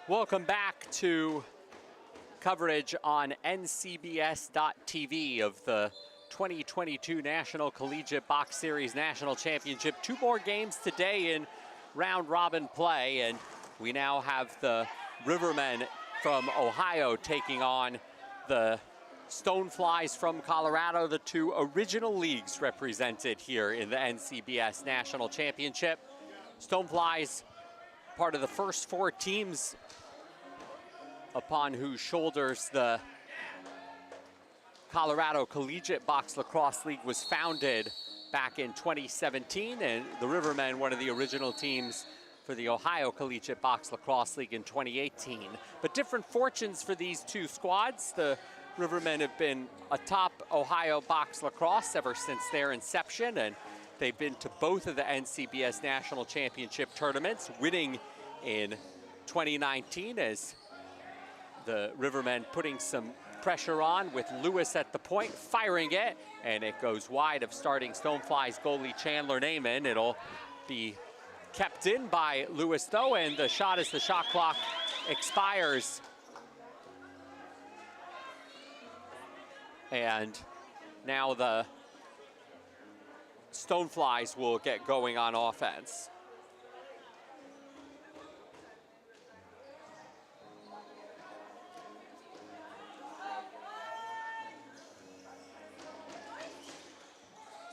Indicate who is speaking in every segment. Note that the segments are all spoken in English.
Speaker 1: Welcome back to coverage on NCBS.TV of the 2022 National Collegiate Box Series National Championship. Two more games today in round robin play, and we now have the Rivermen from Ohio taking on the Stoneflies from Colorado, the two original leagues represented here in the NCBS National Championship. Stoneflies, part of the first four teams upon whose shoulders the Colorado Collegiate Box Lacrosse League was founded back in 2017, and the Rivermen, one of the original teams for the Ohio Collegiate Box Lacrosse League in 2018. But different fortunes for these two squads. The Rivermen have been atop Ohio Box Lacrosse ever since their inception, and they've been to both of the NCBS National Championship tournaments, winning in 2019 as the Rivermen putting some pressure on with Lewis at the point, firing it, and it goes wide of starting Stoneflies goalie Chandler Naiman. It'll be kept in by Lewis though, and the shot as the shot clock expires. And now the Stoneflies will get going on offense.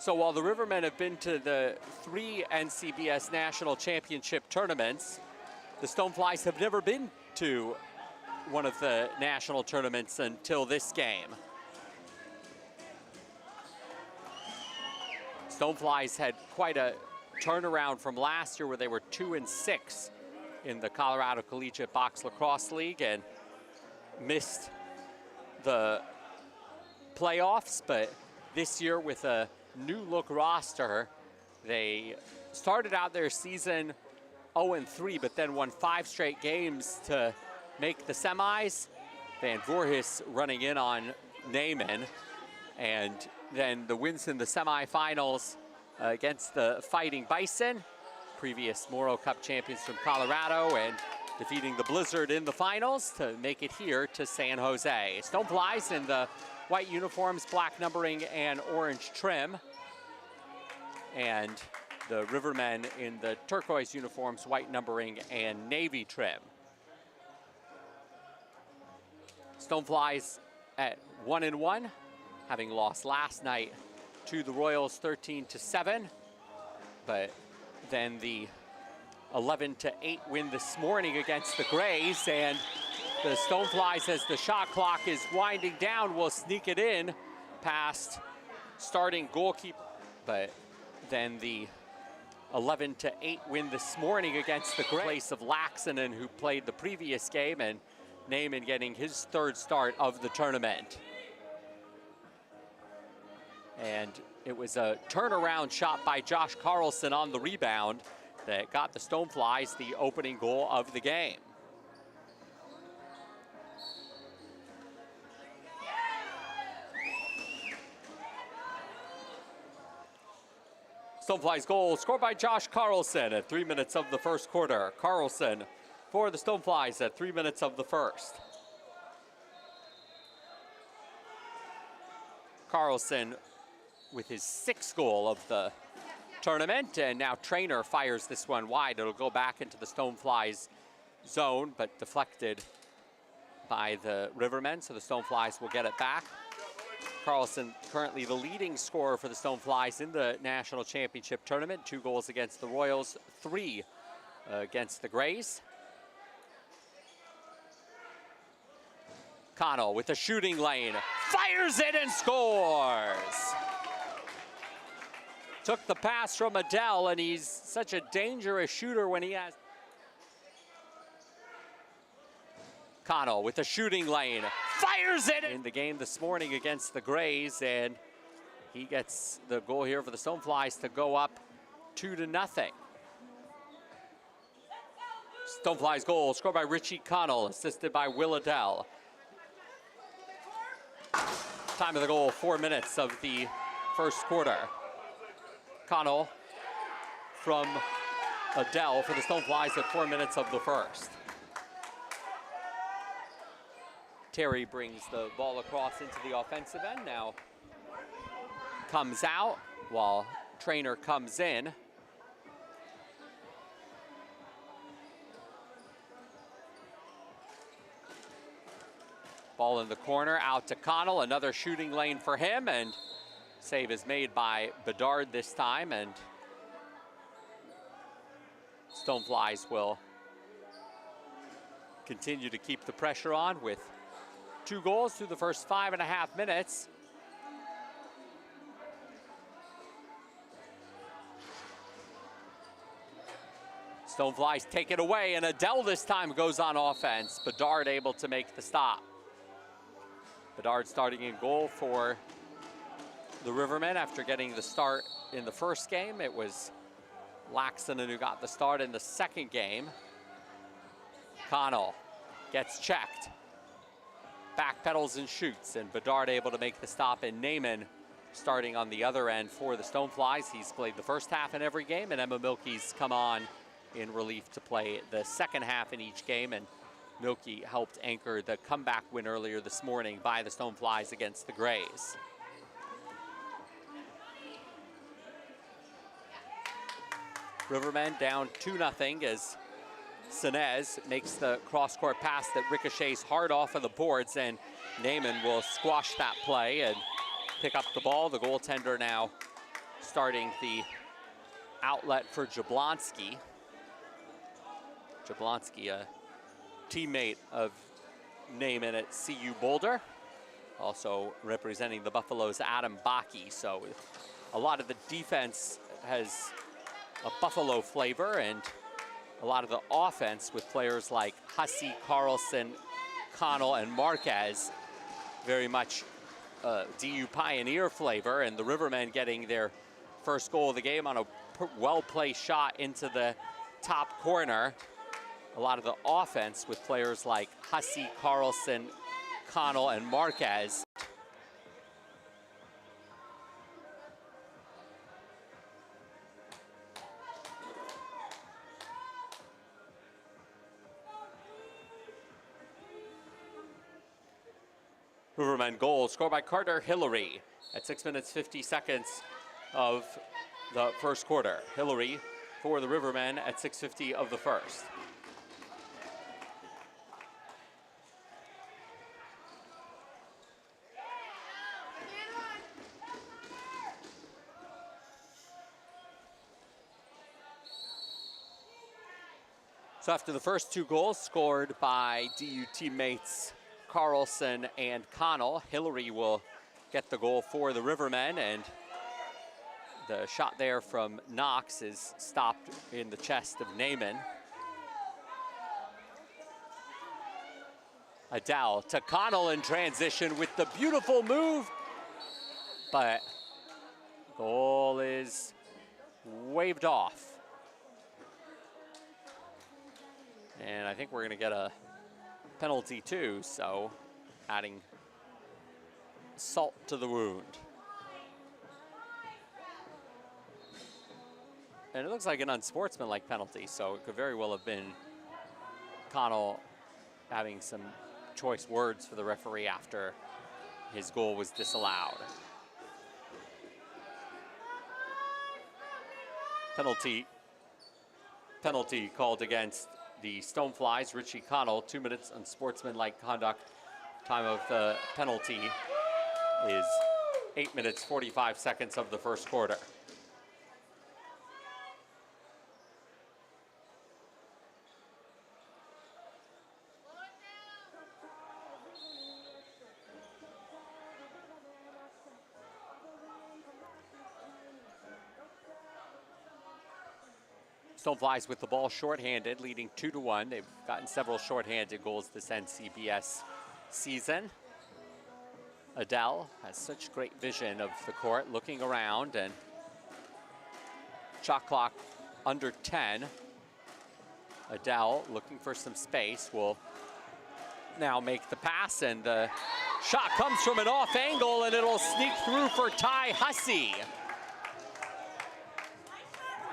Speaker 1: So while the Rivermen have been to the 3 NCBS National Championship tournaments, the Stoneflies have never been to one of the national tournaments until this game. Stoneflies had quite a turnaround from last year where they were 2-6 in the Colorado Collegiate Box Lacrosse League and missed the playoffs, but this year with a new look roster, they started out their season 0-3, but then won 5 straight games to make the semis. Van Voorhis running in on Naiman, and then the wins in the semifinals against the Fighting Bison, previous Morrow Cup champions from Colorado, and defeating the Blizzard in the finals to make it here to San Jose. Stoneflies in the white uniforms, black numbering, and orange trim. And the Rivermen in the turquoise uniforms, white numbering, and navy trim. Stoneflies at 1-1, having lost last night to the Royals 13-7. But then the 11-8 win this morning against the Grays, and the Stoneflies, as the shot clock is winding down, will sneak it in past starting goalkeeper. But then the 11-8 win this morning against the Grays, in place of Laxonen, who played the previous game, and Naiman getting his 3rd start of the tournament. And it was a turnaround shot by Josh Carlson on the rebound that got the Stoneflies the opening goal of the game. Stoneflies goal scored by Josh Carlson at 3 minutes of the first quarter. Carlson for the Stoneflies at 3 minutes of the first. Carlson with his 6th goal of the tournament, and now Trainer fires this one wide. It'll go back into the Stoneflies zone, but deflected by the Rivermen, so the Stoneflies will get it back. Carlson currently the leading scorer for the Stoneflies in the National Championship tournament. 2 goals against the Royals, 3 against the Grays. Connell with the shooting lane, fires it and scores! Took the pass from Adele, and he's such a dangerous shooter when he has. Connell with the shooting lane, fires it in the game this morning against the Grays, and he gets the goal here for the Stoneflies to go up 2-0. Stoneflies goal scored by Richie Connell, assisted by Will Adele. Time of the goal, 4 minutes of the first quarter. Connell from Adele for the Stoneflies at 4 minutes of the first. Terry brings the ball across into the offensive end. Now comes out while Trainer comes in. Ball in the corner, out to Connell, another shooting lane for him, and save is made by Bedard this time, and Stoneflies will continue to keep the pressure on with 2 goals through the first 5.5 minutes. Stoneflies take it away, and Adele this time goes on offense. Bedard able to make the stop. Bedard starting in goal for the Rivermen after getting the start in the first game. It was Laxonen who got the start in the second game. Connell gets checked. Backpedals and shoots, and Bedard able to make the stop, and Naaman starting on the other end for the Stoneflies. He's played the first half in every game, and Emma Milkey's come on in relief to play the second half in each game, and Milkey helped anchor the comeback win earlier this morning by the Stoneflies against the Grays. Rivermen down 2-0 as Sinez makes the cross-court pass that ricochets hard off of the boards, and Naaman will squash that play and pick up the ball. The goaltender now starting the outlet for Jablonski. Jablonski, a teammate of Naaman at CU Boulder, also representing the Buffaloes, Adam Bakke. So a lot of the defense has a Buffalo flavor, and a lot of the offense with players like Hussey, Carlson, Connell, and Marquez, very much DU Pioneer flavor, and the Rivermen getting their first goal of the game on a well-placed shot into the top corner. A lot of the offense with players like Hussey, Carlson, Connell, and Marquez. Rivermen goal scored by Carter Hillary at 6 minutes 50 seconds of the first quarter. Hillary for the Rivermen at 6:50 of the first. So after the first 2 goals scored by DU teammates Carlson and Connell, Hillary will get the goal for the Rivermen, and the shot there from Knox is stopped in the chest of Naaman. Adele to Connell in transition with the beautiful move, but goal is waved off. And I think we're going to get a penalty too, so adding salt to the wound. And it looks like an unsportsmanlike penalty, so it could very well have been Connell having some choice words for the referee after his goal was disallowed. Penalty called against the Stoneflies. Richie Connell, 2 minutes unsportsmanlike conduct. Time of the penalty is 8 minutes 45 seconds of the first quarter. Stoneflies with the ball shorthanded, leading 2-1. They've gotten several shorthanded goals this NCBS season. Adele has such great vision of the court, looking around, and shot clock under 10. Adele looking for some space will now make the pass, and the shot comes from an off angle, and it'll sneak through for Ty Hussey.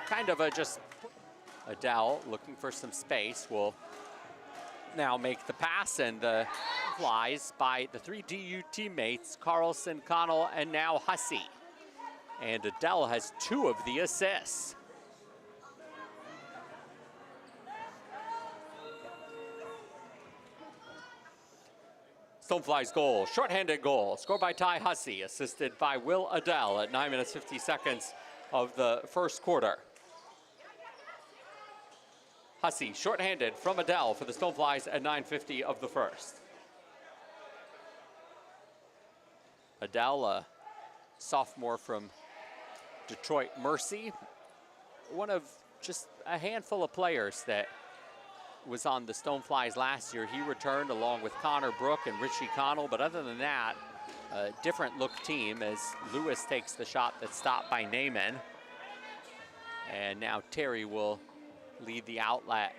Speaker 1: Kind of a just Adele looking for some space will now make the pass, and the Stoneflies by the 3 DU teammates, Carlson, Connell, and now Hussey. And Adele has 2 of the assists. Stoneflies goal, shorthanded goal, scored by Ty Hussey, assisted by Will Adele at 9 minutes 50 seconds of the first quarter. Hussey, shorthanded from Adele for the Stoneflies at 9:50 of the first. Adele, a sophomore from Detroit Mercy, one of just a handful of players that was on the Stoneflies last year. He returned along with Connor Brook and Richie Connell, but other than that, a different look team as Lewis takes the shot that's stopped by Naaman. And now Terry will lead the outlet,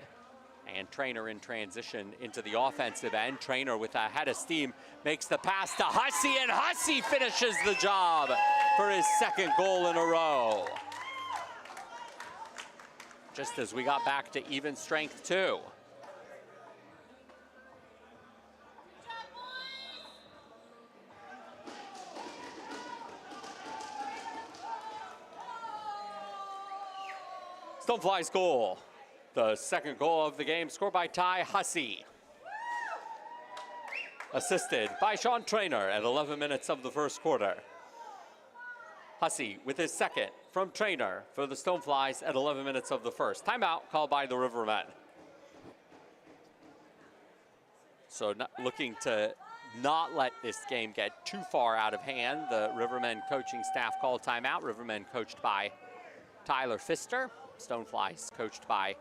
Speaker 1: and Trainer in transition into the offensive end. Trainer with a head of steam makes the pass to Hussey, and Hussey finishes the job for his 2nd goal in a row. Just as we got back to even strength too. Stoneflies goal, the 2nd goal of the game, scored by Ty Hussey. Assisted by Sean Trainer at 11 minutes of the first quarter. Hussey with his 2nd from Trainer for the Stoneflies at 11 minutes of the first. Timeout called by the Rivermen. So looking to not let this game get too far out of hand. The Rivermen coaching staff called timeout. Rivermen coached by Tyler Pfister. Stoneflies coached by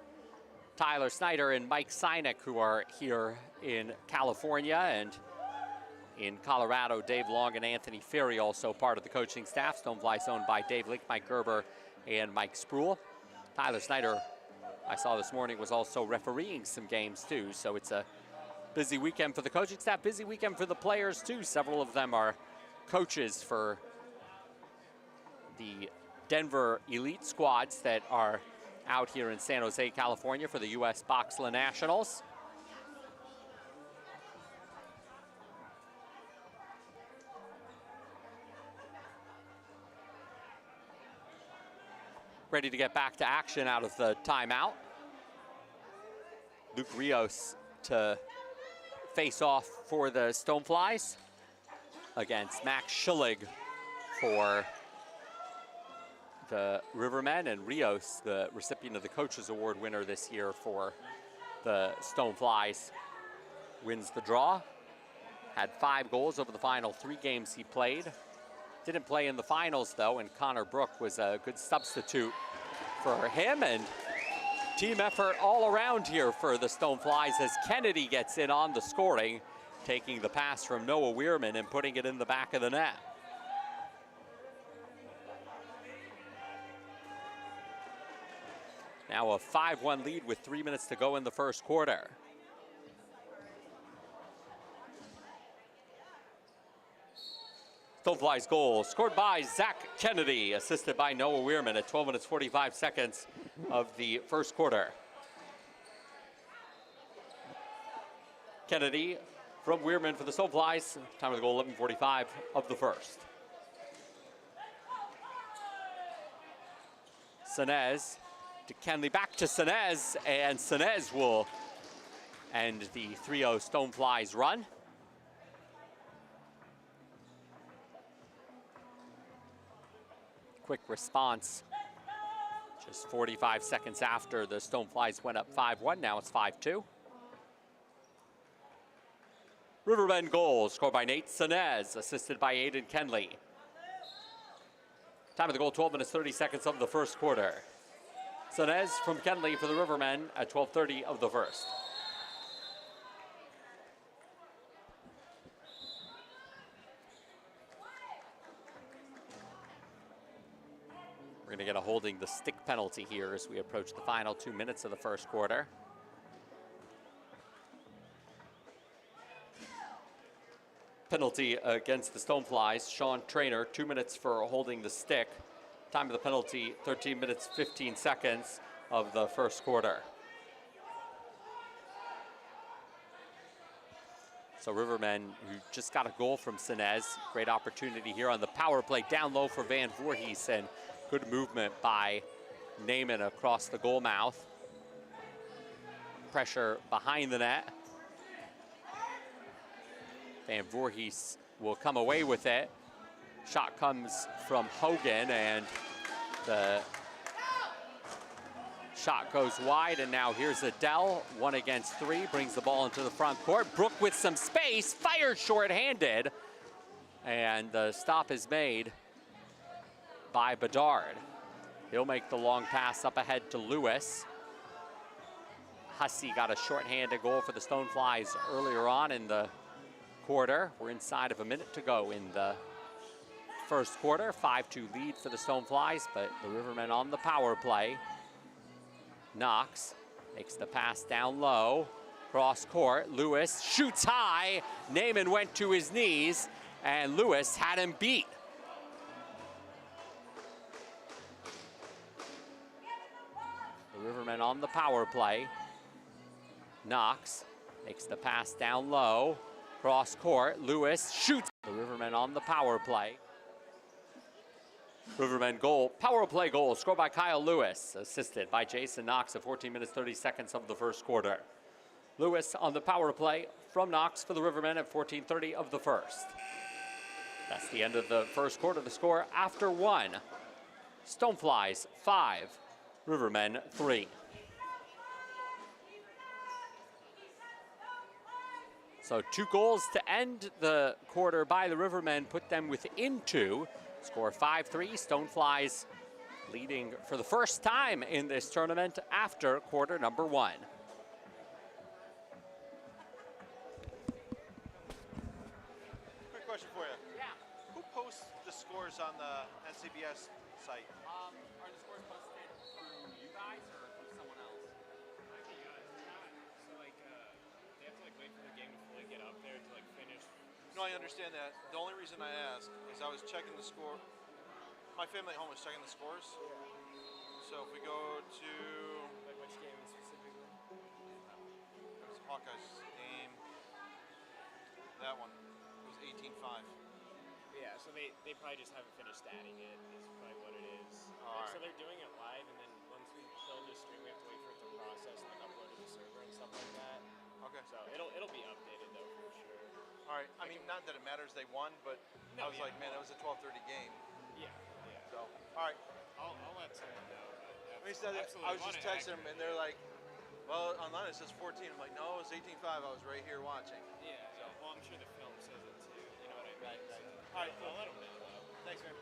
Speaker 1: Tyler Snyder and Mike Sinek, who are here in California, and in Colorado, Dave Long and Anthony Ferry also part of the coaching staff. Stoneflies owned by Dave Link, Mike Gerber, and Mike Spruill. Tyler Snyder, I saw this morning, was also refereeing some games too, so it's a busy weekend for the coaching staff, busy weekend for the players too. Several of them are coaches for the Denver elite squads that are out here in San Jose, California for the U.S. Boxla Nationals. Ready to get back to action out of the timeout. Luke Rios to face off for the Stoneflies against Max Schillig for the Rivermen, and Rios, the recipient of the Coaches Award winner this year for the Stoneflies, wins the draw. Had 5 goals over the final 3 games he played. Didn't play in the finals though, and Connor Brook was a good substitute for him, and team effort all around here for the Stoneflies as Kennedy gets in on the scoring, taking the pass from Noah Weirman and putting it in the back of the net. Now a 5-1 lead with 3 minutes to go in the first quarter. Stoneflies goal, scored by Zach Kennedy, assisted by Noah Weirman at 12 minutes 45 seconds of the first quarter. Kennedy from Weirman for the Stoneflies, time of the goal 11:45 of the first. Senez to Kenley, back to Senez, and Senez will end the 3-0 Stoneflies run. Quick response, just 45 seconds after the Stoneflies went up 5-1, now it's 5-2. Rivermen goal, scored by Nate Senez, assisted by Aiden Kenley. Time of the goal, 12 minutes 30 seconds of the first quarter. Senez from Kenley for the Rivermen at 12:30 of the first. We're going to get a holding the stick penalty here as we approach the final 2 minutes of the first quarter. Penalty against the Stoneflies. Sean Trainer, 2 minutes for holding the stick. Time of the penalty, 13 minutes, 15 seconds of the first quarter. So Rivermen, who just got a goal from Sinez, great opportunity here on the power play, down low for Van Voorhees, and good movement by Naaman across the goal mouth. Pressure behind the net. Van Voorhees will come away with it. Shot comes from Hogan, and the shot goes wide, and now here's Adele, 1 against 3, brings the ball into the front court. Brook with some space, fired short-handed, and the stop is made by Bedard. He'll make the long pass up ahead to Lewis. Hussey got a short-handed goal for the Stoneflies earlier on in the quarter. We're inside of a minute to go in the first quarter. 5-2 lead for the Stoneflies, but the Rivermen on the power play. Knox makes the pass down low, cross court. Lewis shoots high. Naaman went to his knees, and Lewis had him beat. The Rivermen on the power play. Knox makes the pass down low, cross court. Lewis shoots. The Rivermen on the power play. Rivermen goal, power play goal, scored by Kyle Lewis, assisted by Jason Knox at 14 minutes, 30 seconds of the first quarter. Lewis on the power play from Knox for the Rivermen at 14:30 of the first. That's the end of the first quarter. The score after 1. Stoneflies 5, Rivermen 3. So 2 goals to end the quarter by the Rivermen, put them within 2. Score 5-3, Stoneflies leading for the first time in this tournament after quarter number 1.
Speaker 2: Quick question for you.
Speaker 1: Yeah.
Speaker 2: Who posts the scores on the NCBS site?
Speaker 1: Are the scores posted through you guys or through someone else?
Speaker 3: I think not. So like they have to like wait for the game to fully get up there to like finish.
Speaker 2: No, I understand that. The only reason I asked is I was checking the score. My family at home was checking the scores. So if we go to
Speaker 3: Like which game specifically?
Speaker 2: it was Hawkeyes game. That one. It was 18-5.
Speaker 3: Yeah, so they probably just haven't finished statting it. Is probably what it is.
Speaker 2: Alright.
Speaker 3: So they're doing it live, and then once we build the stream, we have to wait for it to process and like upload to the server and stuff like that.
Speaker 2: Okay.
Speaker 3: So it'll be updated though for sure.
Speaker 2: All right. I mean, not that it matters they won, but I
Speaker 3: No,
Speaker 2: was
Speaker 3: yeah.
Speaker 2: like, man, that was a 12:30 game.
Speaker 3: Yeah, yeah.
Speaker 2: So, all right.
Speaker 3: I'll let someone know.
Speaker 2: I mean, I was just texting them, and they're like, well, online it says 14. I'm like, no, it's 18-5. I was right here watching.
Speaker 3: Yeah, yeah. Well, I'm sure the film says it too. You know what I mean?
Speaker 2: Right, right.
Speaker 3: So,
Speaker 2: All right, cool.
Speaker 3: I'll let them know though.
Speaker 2: Thanks, man.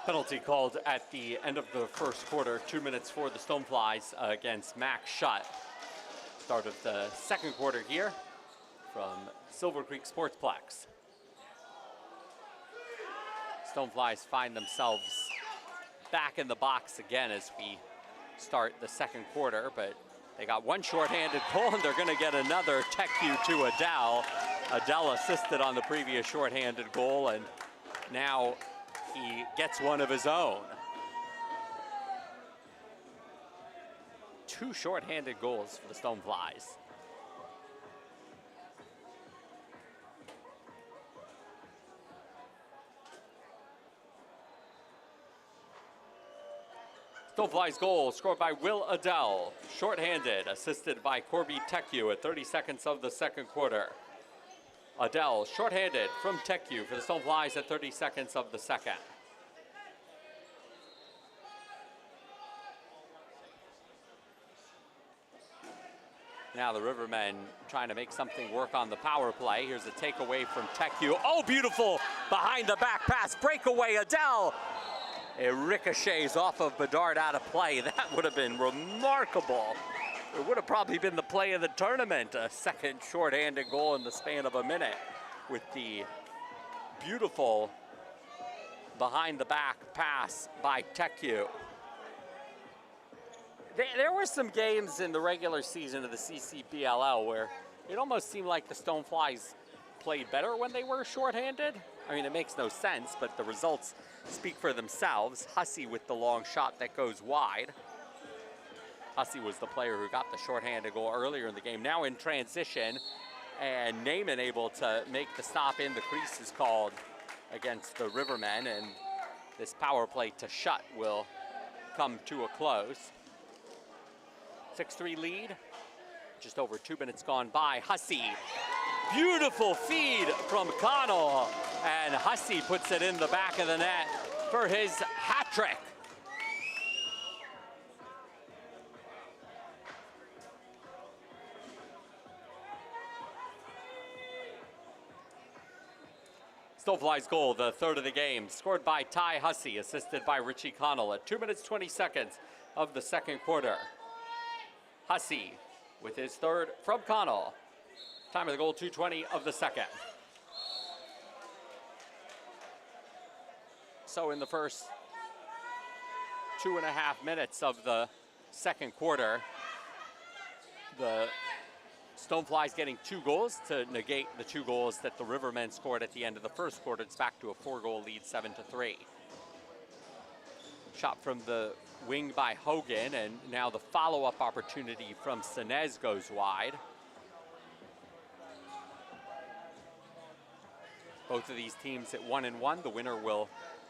Speaker 1: Penalty called at the end of the first quarter, 2 minutes for the Stoneflies against Max Schutt. Start of the second quarter here from Silver Creek Sportsplex. Stoneflies find themselves back in the box again as we start the second quarter, but they got one shorthanded goal and they're gonna get another. Tech you to Adele. Adele assisted on the previous shorthanded goal, and now he gets one of his own. 2 shorthanded goals for the Stoneflies. Stoneflies goal scored by Will Adele, shorthanded, assisted by Corby Tecu at 30 seconds of the second quarter. Adele, shorthanded from Tecu for the Stoneflies at 30 seconds of the second. Now the Rivermen trying to make something work on the power play. Here's a takeaway from Tecu. Oh, beautiful behind the back pass, breakaway, Adele. It ricochets off of Bedard out of play. That would have been remarkable. It would have probably been the play of the tournament. A second shorthanded goal in the span of a minute with the beautiful behind the back pass by Teku. There were some games in the regular season of the CCPLL where it almost seemed like the Stoneflies played better when they were shorthanded. I mean, it makes no sense, but the results speak for themselves. Hussey with the long shot that goes wide. Hussey was the player who got the shorthanded goal earlier in the game. Now in transition, and Naaman able to make the stop in the crease is called against the Rivermen, and this power play to shut will come to a close. 6-3 lead, just over 2 minutes gone by. Hussey, beautiful feed from Connell, and Hussey puts it in the back of the net for his hat trick. Stoneflies goal, the third of the game, scored by Ty Hussey, assisted by Richie Connell at 2 minutes 20 seconds of the second quarter. Hussey with his third from Connell. Time of the goal, 2:20 of the second. So in the first 2.5 minutes of the second quarter, the Stoneflies getting 2 goals to negate the 2 goals that the Rivermen scored at the end of the first quarter. It's back to a 4-goal lead, 7-3. Shot from the wing by Hogan, and now the follow-up opportunity from Sinez goes wide. Both of these teams at 1-1. The winner will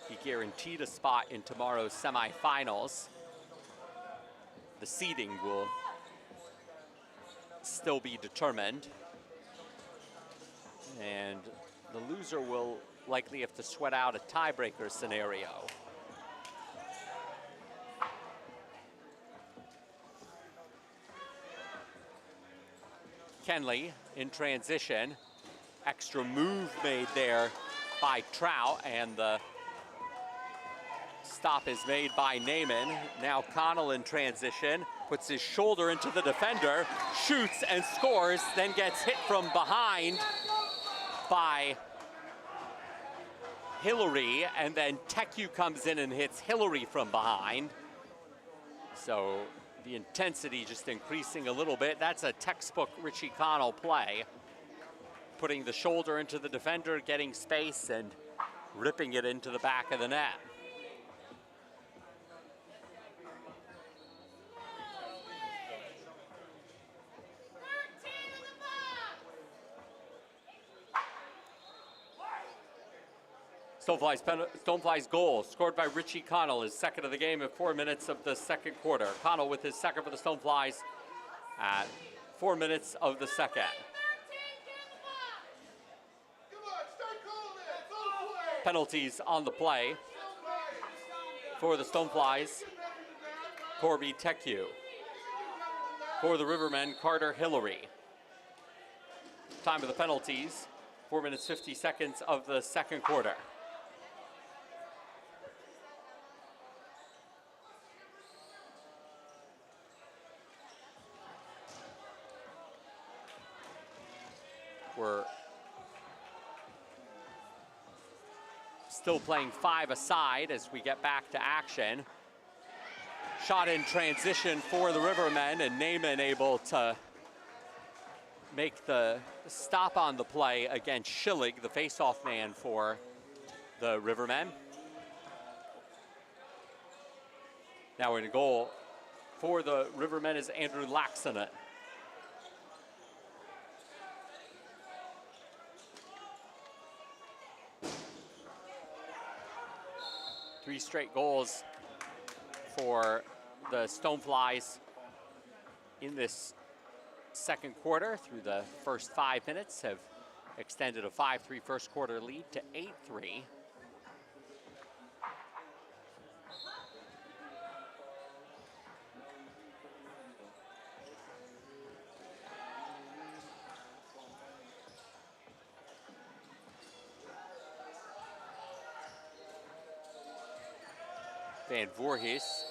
Speaker 1: be guaranteed a spot in tomorrow's semifinals. The seeding will still be determined, and the loser will likely have to sweat out a tiebreaker scenario. Kenley in transition, extra move made there by Trout, and the stop is made by Naaman. Now Connell in transition, puts his shoulder into the defender, shoots and scores, then gets hit from behind by Hillary, and then Teku comes in and hits Hillary from behind. So the intensity just increasing a little bit. That's a textbook Richie Connell play. Putting the shoulder into the defender, getting space, and ripping it into the back of the net. Stoneflies goal, scored by Richie Connell, his second of the game at 4 minutes of the second quarter. Connell with his second for the Stoneflies at 4 minutes of the second. Penalties on the play for the Stoneflies. Corby Teku. For the Rivermen, Carter Hillary. Time of the penalties, 4 minutes 50 seconds of the second quarter. We're still playing 5-a-side as we get back to action. Shot in transition for the Rivermen, and Naaman able to make the stop on the play against Schillig, the face-off man for the Rivermen. Now in goal for the Rivermen is Andrew Laxonet. 3 straight goals for the Stoneflies in this second quarter. Through the first 5 minutes have extended a 5-3 first quarter lead to 8-3. Van Voorhees.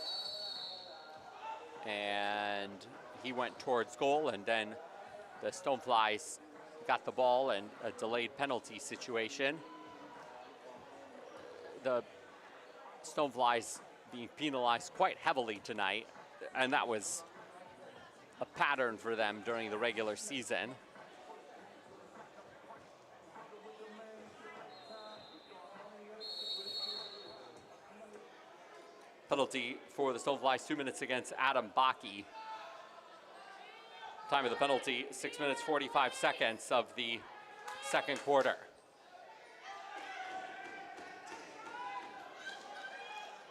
Speaker 1: And he went towards goal, and then the Stoneflies got the ball and a delayed penalty situation. The Stoneflies being penalized quite heavily tonight, and that was a pattern for them during the regular season. Penalty for the Stoneflies, 2 minutes against Adam Bakke. Time of the penalty, 6 minutes, 45 seconds of the second quarter.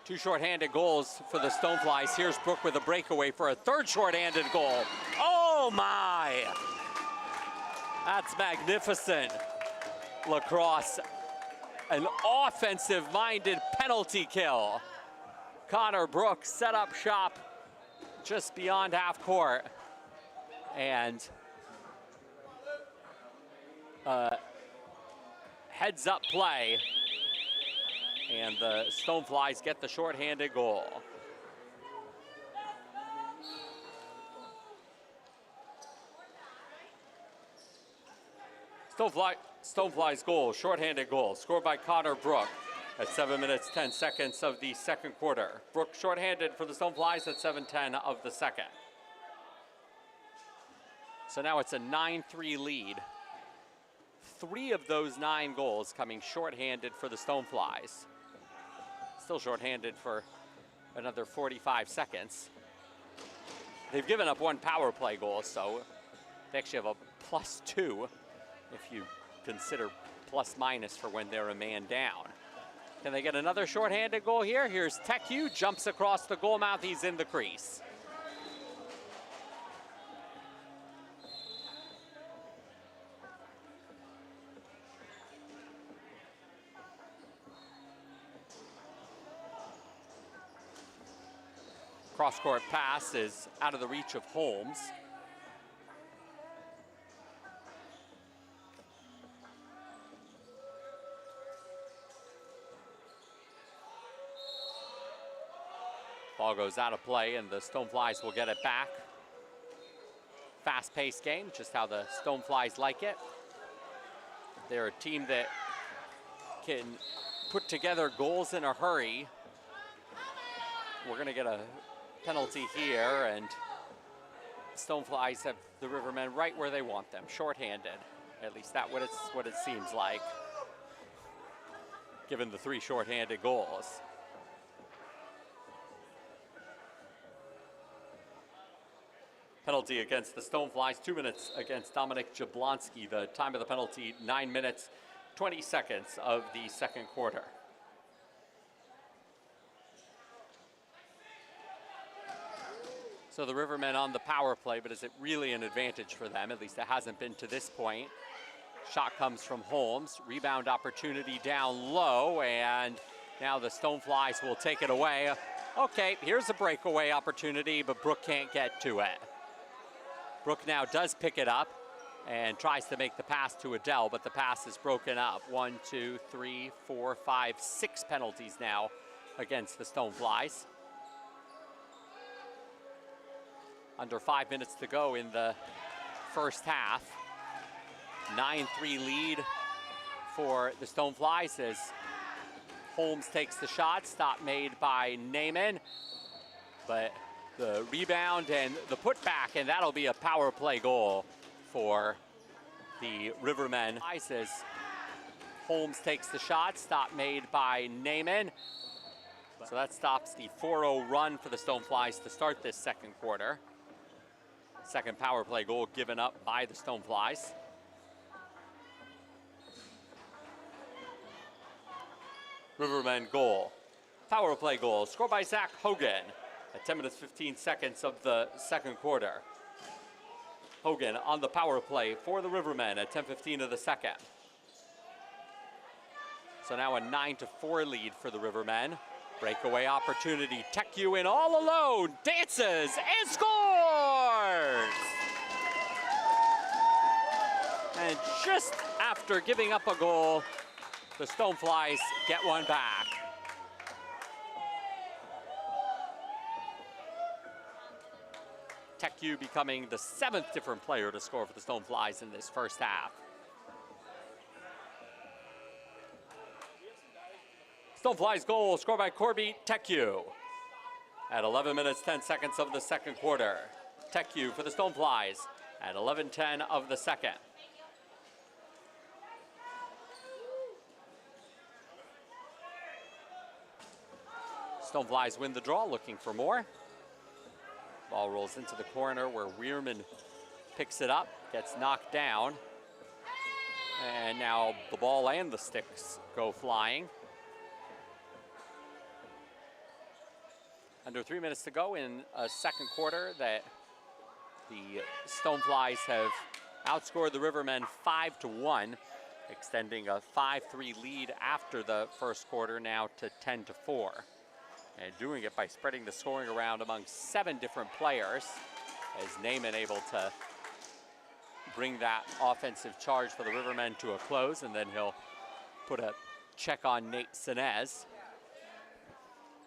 Speaker 1: Two shorthanded goals for the Stoneflies. Here's Brook with a breakaway for a third shorthanded goal. Oh my! That's magnificent lacrosse. An offensive-minded penalty kill. Connor Brook set up shop just beyond half court. And heads up play. And the Stoneflies get the shorthanded goal. Stoneflies goal, shorthanded goal, scored by Connor Brook at 7 minutes, 10 seconds of the second quarter. Brook shorthanded for the Stoneflies at 7:10 of the second. So now it's a 9-3 lead. 3 of those 9 goals coming shorthanded for the Stoneflies. Still shorthanded for another 45 seconds. They've given up 1 power play goal, so they actually have a +2 if you consider plus minus for when they're a man down. Can they get another shorthanded goal here? Here's Teku, jumps across the goal mouth, he's in the crease. Cross-court pass is out of the reach of Holmes. Ball goes out of play, and the Stoneflies will get it back. Fast-paced game, just how the Stoneflies like it. They're a team that can put together goals in a hurry. We're gonna get a penalty here, and Stoneflies have the Rivermen right where they want them, shorthanded. At least that's what it seems like, given the 3 shorthanded goals. Penalty against the Stoneflies, 2 minutes against Dominic Jablonski. The time of the penalty, 9 minutes, 20 seconds of the second quarter. So the Rivermen on the power play, but is it really an advantage for them? At least it hasn't been to this point. Shot comes from Holmes, rebound opportunity down low, and now the Stoneflies will take it away. Okay, here's a breakaway opportunity, but Brook can't get to it. Brook now does pick it up and tries to make the pass to Adele, but the pass is broken up. 1, 2, 3, 4, 5, 6 penalties now against the Stoneflies. Under 5 minutes to go in the first half. 9-3 lead for the Stoneflies as Holmes takes the shot. Stop made by Naaman, but the rebound and the putback, and that'll be a power play goal for the Rivermen. As Holmes takes the shot. Stop made by Naaman. So that stops the 4-0 run for the Stoneflies to start this second quarter. Second power play goal given up by the Stoneflies. Rivermen goal. Power play goal scored by Zach Hogan at 10 minutes 15 seconds of the second quarter. Hogan on the power play for the Rivermen at 10:15 of the second. So now a 9-4 lead for the Rivermen. Breakaway opportunity. Teku in all alone, dances and scores! And just after giving up a goal, the Stoneflies get one back. Tech U becoming the 7th different player to score for the Stoneflies in this first half. Stoneflies goal scored by Corby Tech U at 11 minutes, 10 seconds of the second quarter. Tech U for the Stoneflies at 11:10 of the second. Stoneflies win the draw, looking for more. Ball rolls into the corner where Rivermen picks it up, gets knocked down. And now the ball and the sticks go flying. Under 3 minutes to go in a second quarter that the Stoneflies have outscored the Rivermen 5-1, extending a 5-3 lead after the first quarter now to 10-4. And doing it by spreading the scoring around among 7 different players, as Naaman able to bring that offensive charge for the Rivermen to a close, and then he'll put a check on Nate Sinez.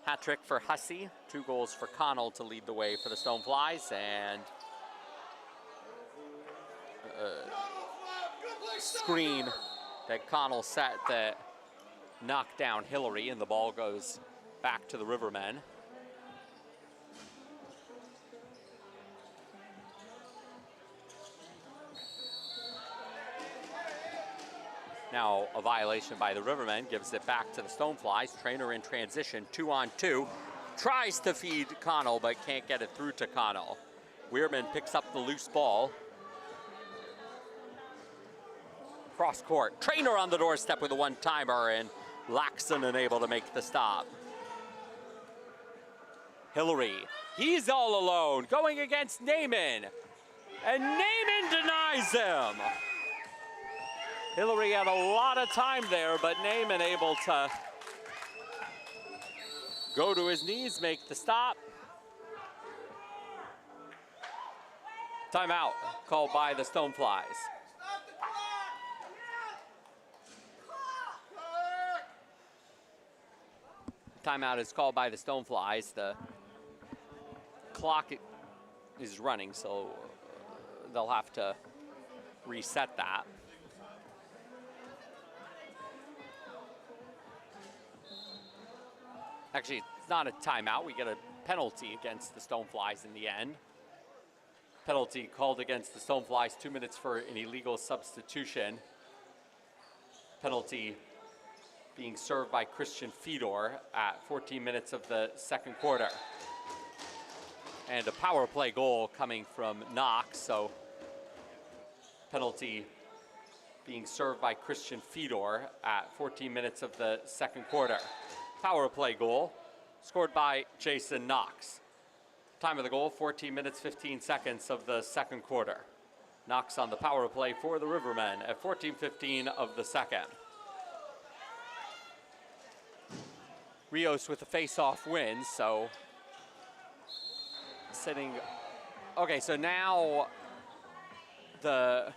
Speaker 1: Hat trick for Hussey, 2 goals for Connell to lead the way for the Stoneflies, and screen that Connell set that knocked down Hillary, and the ball goes back to the Rivermen. Now a violation by the Rivermen gives it back to the Stoneflies. Trainer in transition, 2-on-2. Tries to feed Connell, but can't get it through to Connell. Weirman picks up the loose ball. Cross court. Trainer on the doorstep with a one-timer, and Laxon unable to make the stop. Hillary, he's all alone, going against Naaman. And Naaman denies him. Hillary had a lot of time there, but Naaman able to go to his knees, make the stop. Timeout called by the Stoneflies. Timeout is called by the Stoneflies. The clock is running, so they'll have to reset that. Actually, it's not a timeout. We get a penalty against the Stoneflies in the end. Penalty called against the Stoneflies, 2 minutes for an illegal substitution. Penalty being served by Christian Fedor at 14 minutes of the second quarter. And a power play goal coming from Knox, so penalty being served by Christian Fedor at 14 minutes of the second quarter. Power play goal scored by Jason Knox. Time of the goal, 14 minutes, 15 seconds of the second quarter. Knox on the power play for the Rivermen at 14:15 of the second. Rios with the face-off win, so sitting. Okay, so now the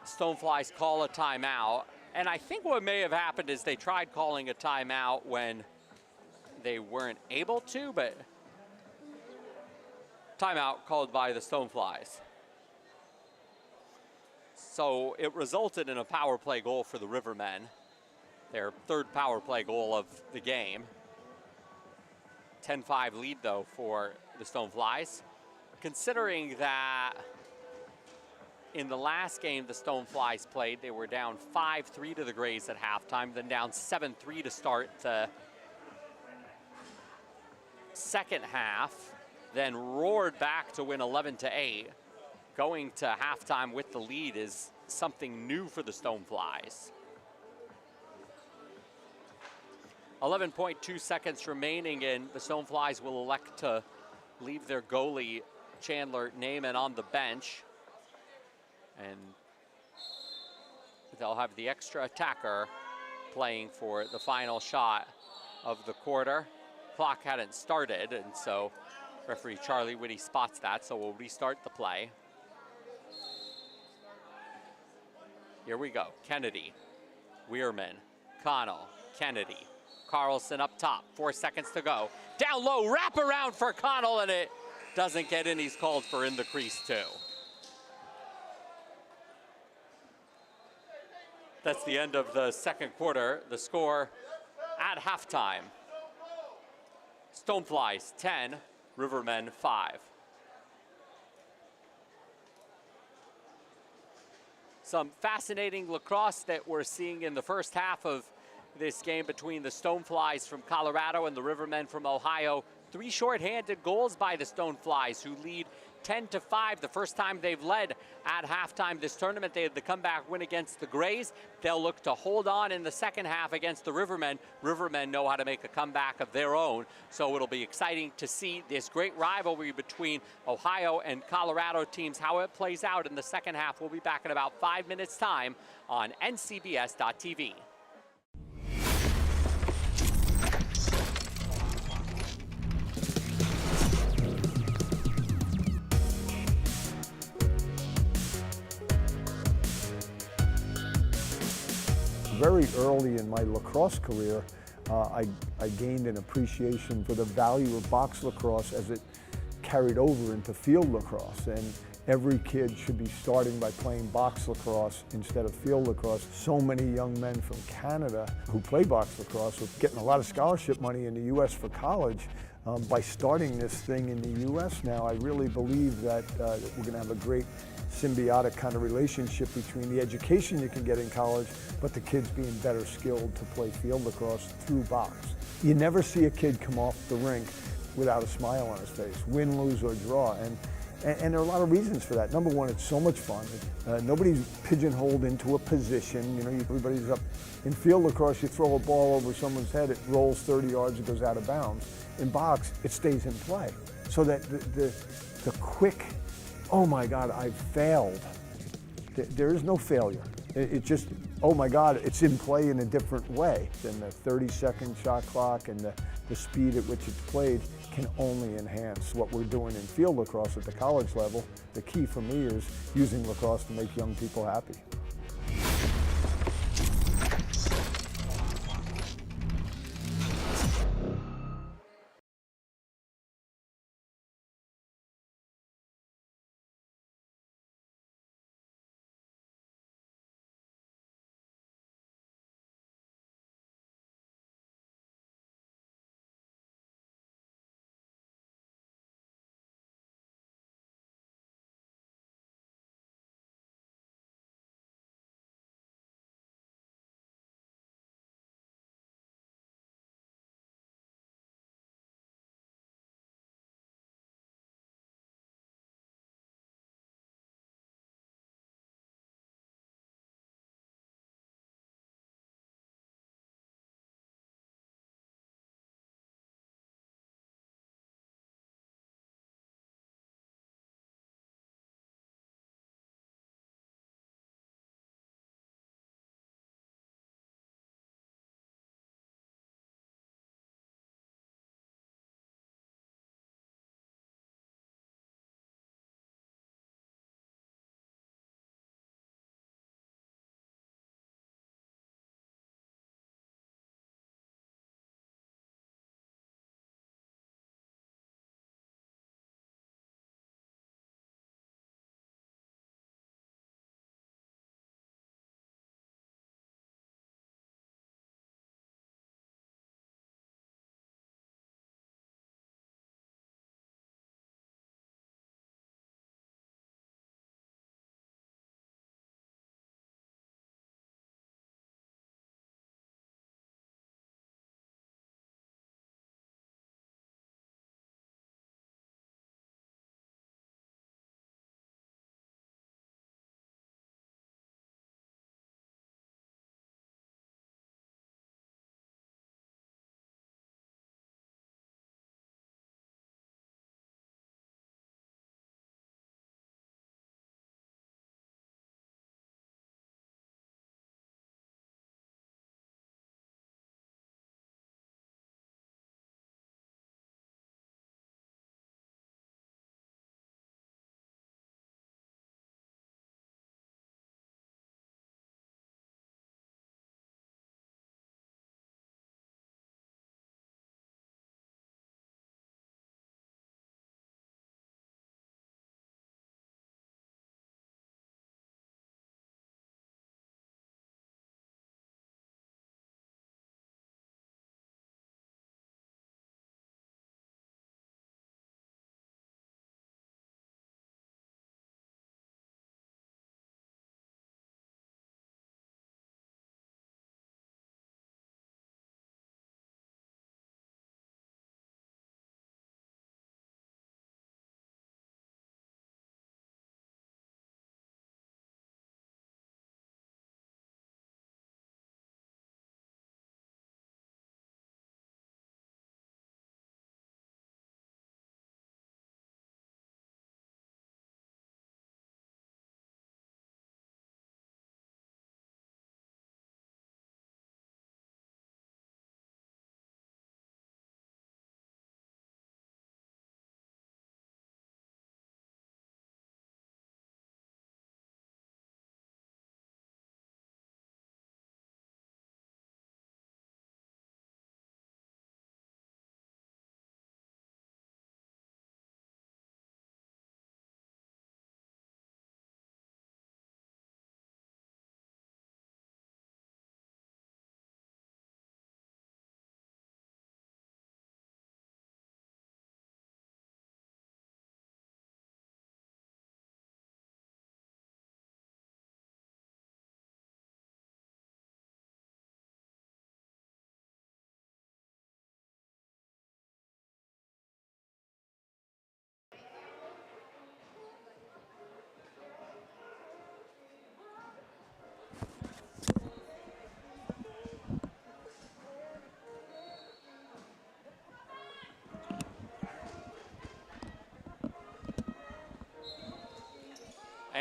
Speaker 1: Stoneflies call a timeout. And I think what may have happened is they tried calling a timeout when they weren't able to, but timeout called by the Stoneflies. So it resulted in a power play goal for the Rivermen, their 3rd power play goal of the game. 10-5 lead, though, for the Stoneflies. Considering that in the last game the Stoneflies played, they were down 5-3 to the Grays at halftime, then down 7-3 to start the second half, then roared back to win 11-8. Going to halftime with the lead is something new for the Stoneflies. 11.2 seconds remaining, and the Stoneflies will elect to leave their goalie, Chandler Naaman, on the bench. And they'll have the extra attacker playing for the final shot of the quarter. Clock hadn't started, and so referee Charlie Whitty spots that, so we'll restart the play. Here we go. Kennedy, Weirman, Connell, Kennedy, Carlson up top, 4 seconds to go. Down low, wrap around for Connell, and it doesn't get in, he's called for in the crease too. That's the end of the second quarter. The score at halftime: Stoneflies 10, Rivermen 5. Some fascinating lacrosse that we're seeing in the first half of this game between the Stoneflies from Colorado and the Rivermen from Ohio. 3 shorthanded goals by the Stoneflies, who lead 10-5. The first time they've led at halftime this tournament. They had the comeback win against the Grays. They'll look to hold on in the second half against the Rivermen. Rivermen know how to make a comeback of their own, so it'll be exciting to see this great rivalry between Ohio and Colorado teams, how it plays out in the second half. We'll be back in about 5 minutes' time on NCBS.TV.
Speaker 4: Very early in my lacrosse career, I gained an appreciation for the value of box lacrosse as it carried over into field lacrosse. And every kid should be starting by playing box lacrosse instead of field lacrosse. So many young men from Canada who play box lacrosse are getting a lot of scholarship money in the U.S. for college. By starting this thing in the U.S. now, I really believe that we're going to have a great symbiotic kind of relationship between the education you can get in college, but the kids being better skilled to play field lacrosse through box. You never see a kid come off the rink without a smile on his face, win, lose, or draw. And there are a lot of reasons for that. Number one, it's so much fun. Nobody's pigeonholed into a position. You know, everybody's up. In field lacrosse, you throw a ball over someone's head, it rolls 30 yards, it goes out of bounds. In box, it stays in play. So that the quick, oh my God, I've failed. There is no failure. It just, oh my God, it's in play in a different way. Than the 30-second shot clock and the speed at which it's played can only enhance what we're doing in field lacrosse at the college level. The key for me is using lacrosse to make young people happy.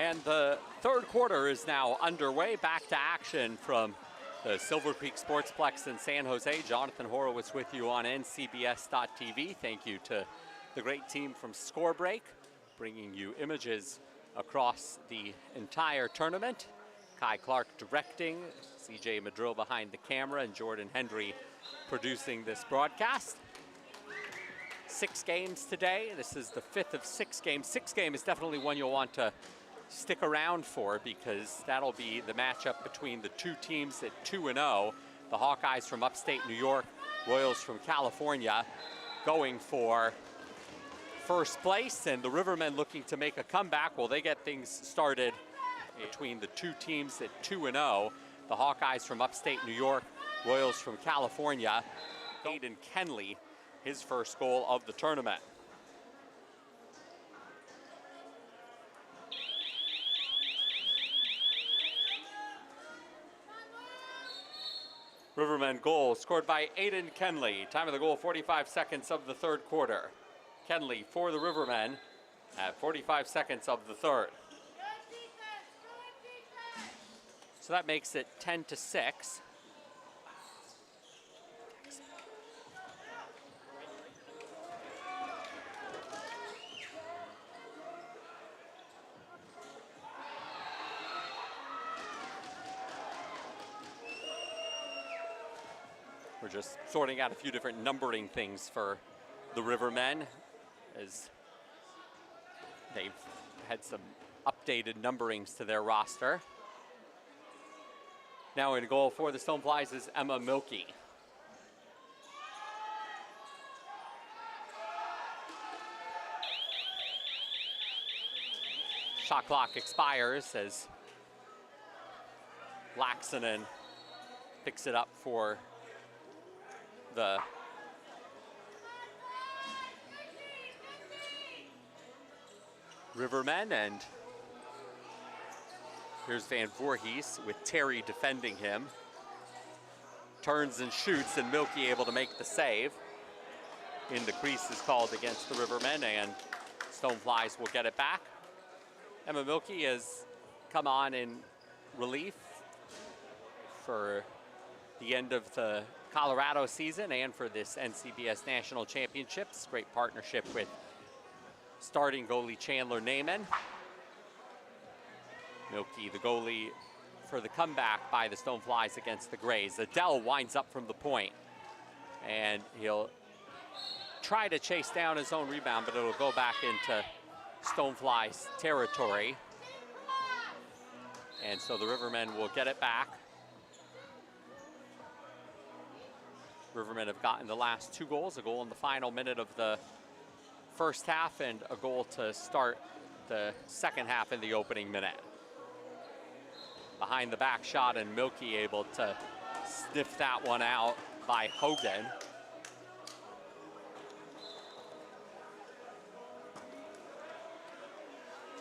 Speaker 1: And the third quarter is now underway. Back to action from the Silver Peak Sportsplex in San Jose. Jonathan Horowitz with you on NCBS.TV. Thank you to the great team from Scorebreak, bringing you images across the entire tournament. Kai Clark directing, CJ Madrill behind the camera, and Jordan Hendry producing this broadcast. 6 games today. This is the 5th of 6 games. 6 game is definitely one you'll want to stick around for, because that'll be the matchup between the two teams at 2-0. The Hawkeyes from upstate New York, Royals from California, going for first place, and the Rivermen looking to make a comeback. Well, they get things started between the two teams at 2-0. The Hawkeyes from upstate New York, Royals from California. Aiden Kenley, his first goal of the tournament. Rivermen goal scored by Aiden Kenley. Time of the goal, 45 seconds of the third quarter. Kenley for the Rivermen at 45 seconds of the third. So that makes it 10-6. We're just sorting out a few different numbering things for the Rivermen, as they've had some updated numberings to their roster. Now in goal for the Stoneflies is Emma Milkey. Shot clock expires as Laxonen picks it up for the Rivermen, and here's Van Voorhees with Terry defending him. Turns and shoots, and Milkey able to make the save. In the crease is called against the Rivermen, and Stoneflies will get it back. Emma Milkey has come on in relief for the end of the Colorado season and for this NCBS National Championships. Great partnership with starting goalie Chandler Naiman. Milkey, the goalie for the comeback by the Stoneflies against the Grays. Adele winds up from the point, and he'll try to chase down his own rebound, but it'll go back into Stoneflies territory. And so the Rivermen will get it back. Rivermen have gotten the last 2 goals, a goal in the final minute of the first half and a goal to start the second half in the opening minute. Behind the back shot, and Milkey able to sniff that one out by Hogan.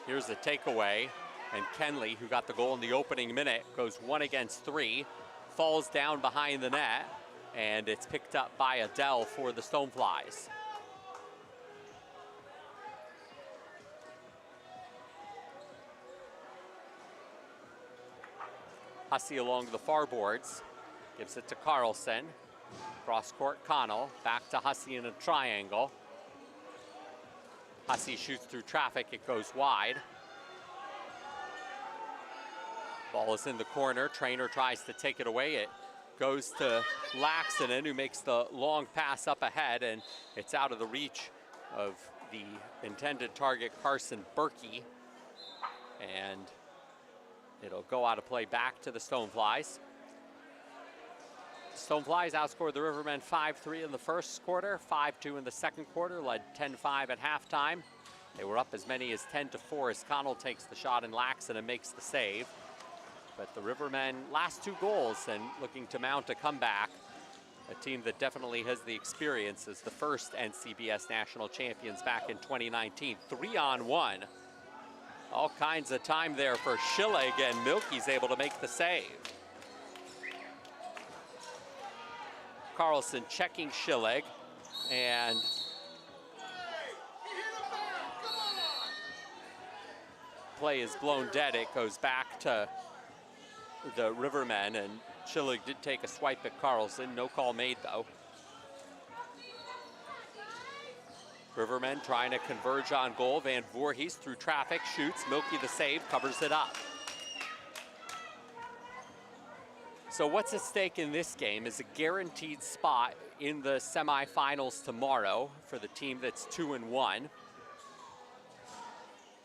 Speaker 1: Here's the takeaway, and Kenley, who got the goal in the opening minute, goes 1 against 3, falls down behind the net, and it's picked up by Adele for the Stoneflies. Hussey along the far boards, gives it to Carlson. Cross court Connell, back to Hussey in a triangle. Hussey shoots through traffic, it goes wide. Ball is in the corner, Trainer tries to take it away. It goes to Laxonen, who makes the long pass up ahead, and it's out of the reach of the intended target, Carson Berkey. And it'll go out of play back to the Stoneflies. Stoneflies outscored the Rivermen 5-3 in the first quarter, 5-2 in the second quarter, led 10-5 at halftime. They were up as many as 10-4 as Connell takes the shot and Laxonen makes the save. But the Rivermen last 2 goals and looking to mount a comeback. A team that definitely has the experience as the first NCBS national champions back in 2019. 3-on-1. All kinds of time there for Schillig, and Milkey's able to make the save. Carlson checking Schillig, and play is blown dead, it goes back to the Rivermen, and Schillig did take a swipe at Carlson. No call made, though. Rivermen trying to converge on goal. Van Voorhees through traffic, shoots. Milky the save, covers it up. So what's at stake in this game is a guaranteed spot in the semifinals tomorrow for the team that's 2-1.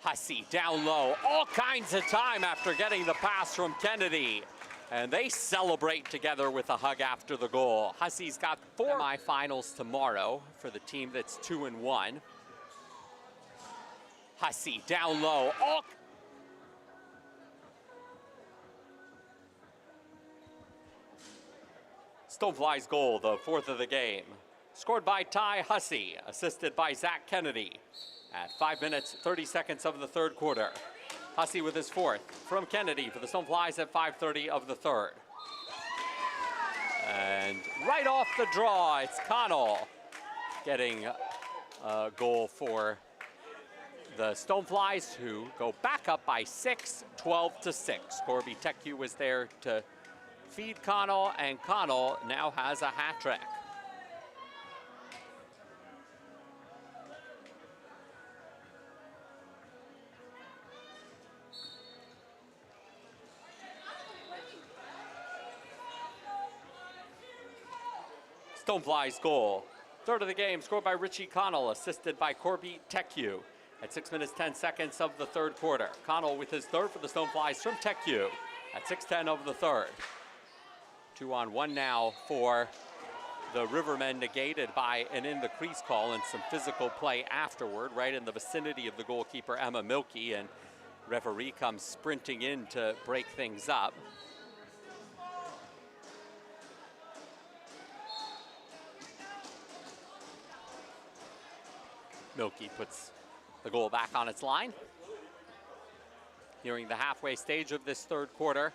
Speaker 1: Hussey down low, all kinds of time after getting the pass from Kennedy. And they celebrate together with a hug after the goal. Hussey's got 4 semifinals tomorrow for the team that's 2-1. Hussey down low, all Stoneflies goal, the 4th of the game. Scored by Ty Hussey, assisted by Zach Kennedy at 5 minutes, 30 seconds of the 3rd quarter. Hussey with his 4th from Kennedy for the Stoneflies at 5:30 of the 3rd. And right off the draw, it's Connell getting a goal for the Stoneflies, who go back up by 6, 12-6. Corby Teku was there to feed Connell, and Connell now has a hat trick. Stoneflies goal. 3rd of the game, scored by Richie Connell, assisted by Corby Teku at 6 minutes, 10 seconds of the 3rd quarter. Connell with his 3rd for the Stoneflies from Teku at 6:10 of the 3rd. 2-on-1 now for the Rivermen, negated by an in the crease call and some physical play afterward, right in the vicinity of the goalkeeper, Emma Milky, and referee comes sprinting in to break things up. Milky puts the goal back on its line. Nearing the halfway stage of this 3rd quarter.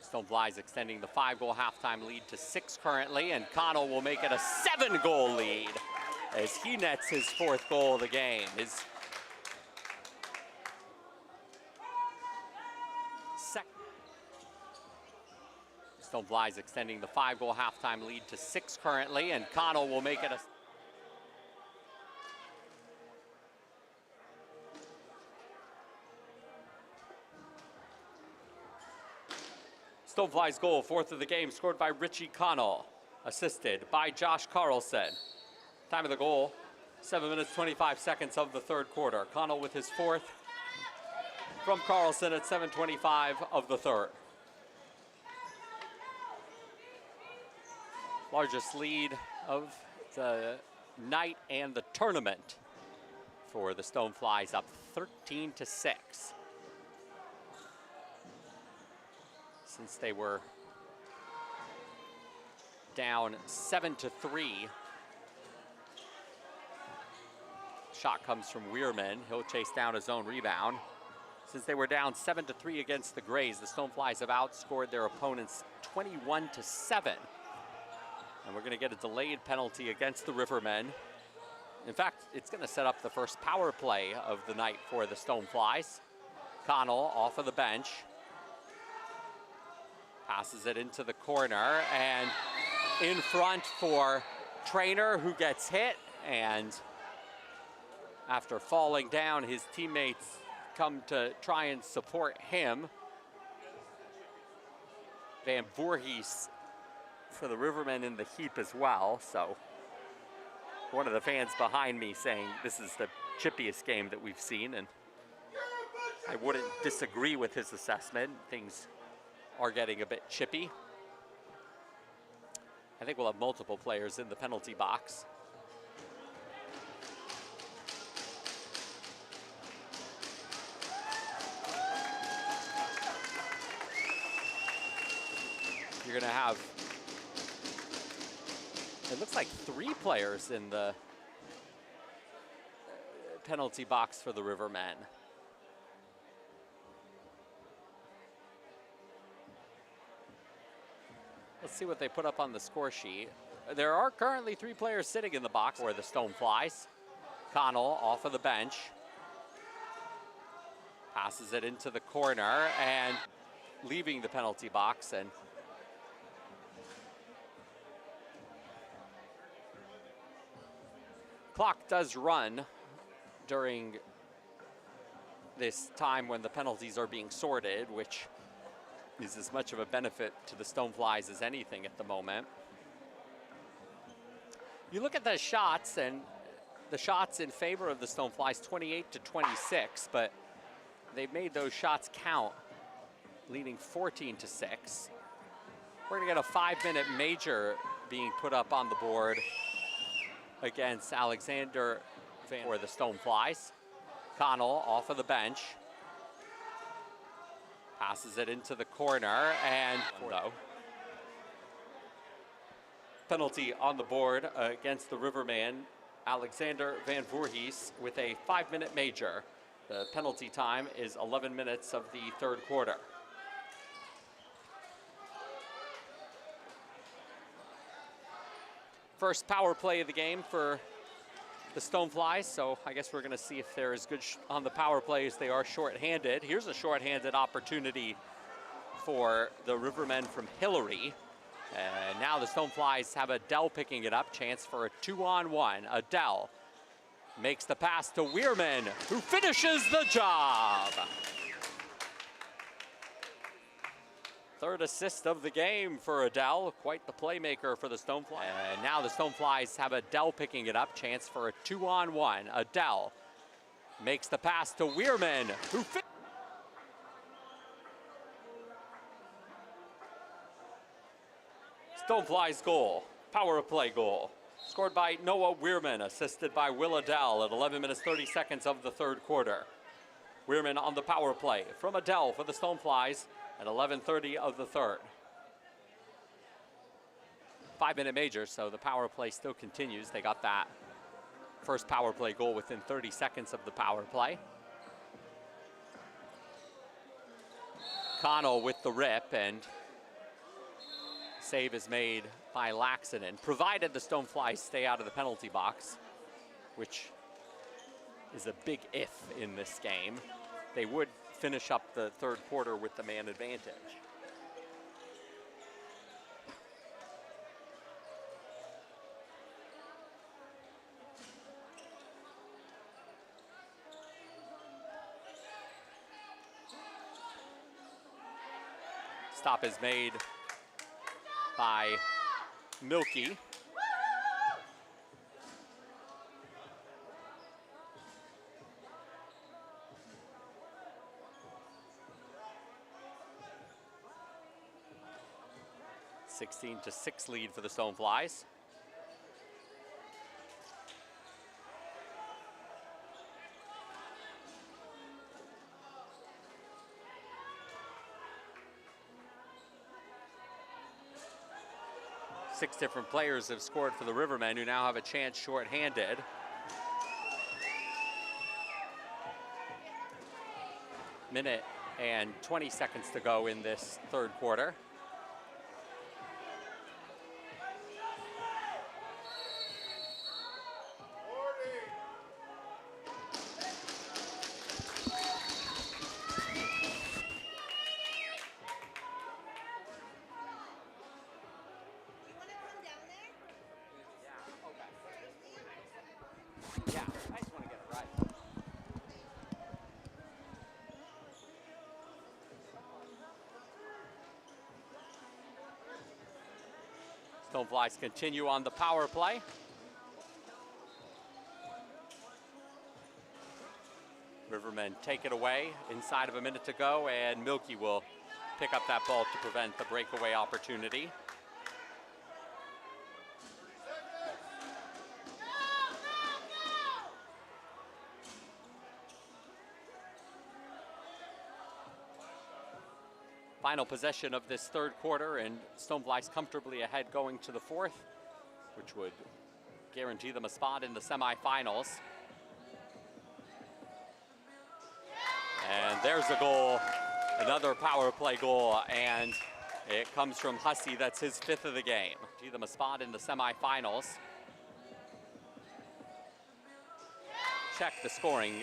Speaker 1: Stoneflies extending the 5-goal halftime lead to 6 currently, and Connell will make it a 7-goal lead as he nets his 4th goal of the game. His Stoneflies extending the 5-goal halftime lead to 6 currently, and Connell will make it a Stoneflies goal, 4th of the game, scored by Richie Connell, assisted by Josh Carlson. Time of the goal, 7 minutes, 25 seconds of the 3rd quarter. Connell with his 4th from Carlson at 7:25 of the 3rd. Largest lead of the night and the tournament for the Stoneflies, up 13-6. Since they were down 7-3. Shot comes from Weirman. He'll chase down his own rebound. Since they were down 7-3 against the Grays, the Stoneflies have outscored their opponents 21-7. And we're going to get a delayed penalty against the Rivermen. In fact, it's going to set up the first power play of the night for the Stoneflies. Connell off of the bench. Passes it into the corner, and in front for Trainer, who gets hit, and after falling down, his teammates come to try and support him. Van Voorhees for the Rivermen in the heap as well. So one of the fans behind me saying this is the chippiest game that we've seen, and I wouldn't disagree with his assessment. Things are getting a bit chippy. I think we'll have multiple players in the penalty box. You're gonna have, it looks like 3 players in the penalty box for the Rivermen. Let's see what they put up on the score sheet. There are currently 3 players sitting in the box for the Stoneflies. Connell off of the bench. Passes it into the corner and leaving the penalty box, and clock does run during this time when the penalties are being sorted, which is as much of a benefit to the Stoneflies as anything at the moment. You look at the shots, and the shots in favor of the Stoneflies, 28-26, but they've made those shots count, leading 14-6. We're gonna get a 5-minute major being put up on the board against Alexander for the Stoneflies. Connell off of the bench. Passes it into the corner, and though. Penalty on the board against the Riverman, Alexander Van Voorhees, with a 5-minute major. The penalty time is 11 minutes of the third quarter. First power play of the game for the Stoneflies, so I guess we're going to see if they're as good on the power play as they are shorthanded. Here's a shorthanded opportunity for the Rivermen from Hillary. And now the Stoneflies have Adele picking it up. Chance for a 2-on-1. Adele makes the pass to Weirman, who finishes the job. Third assist of the game for Adele. Quite the playmaker for the Stoneflies. And now the Stoneflies have Adele picking it up. Chance for a 2-on-1. Adele makes the pass to Weirman, who Stoneflies goal, power play goal. Scored by Noah Weirman, assisted by Will Adele at 11 minutes 30 seconds of the third quarter. Weirman on the power play from Adele for the Stoneflies at 11:30 of the third. 5-minute major, so the power play still continues. They got that first power play goal within 30 seconds of the power play. Connell with the rip, and save is made by Laxinen, provided the Stoneflies stay out of the penalty box, which is a big if in this game. They would finish up the third quarter with the man advantage. Stop is made by Milky. (16-6) lead for the Stoneflies. Six different players have scored for the Rivermen, who now have a chance shorthanded. Minute and 20 seconds to go in this third quarter. Yeah, I just want to get it right. Stoneflies continue on the power play. Rivermen take it away inside of a minute to go, and Milky will pick up that ball to prevent the breakaway opportunity. Final possession of this third quarter, and Stoneflies comfortably ahead going to the fourth, which would guarantee them a spot in the semifinals. And there's a goal, another power play goal, and it comes from Hussey. That's his fifth of the game. Guarantee them a spot in the semifinals. check the scoring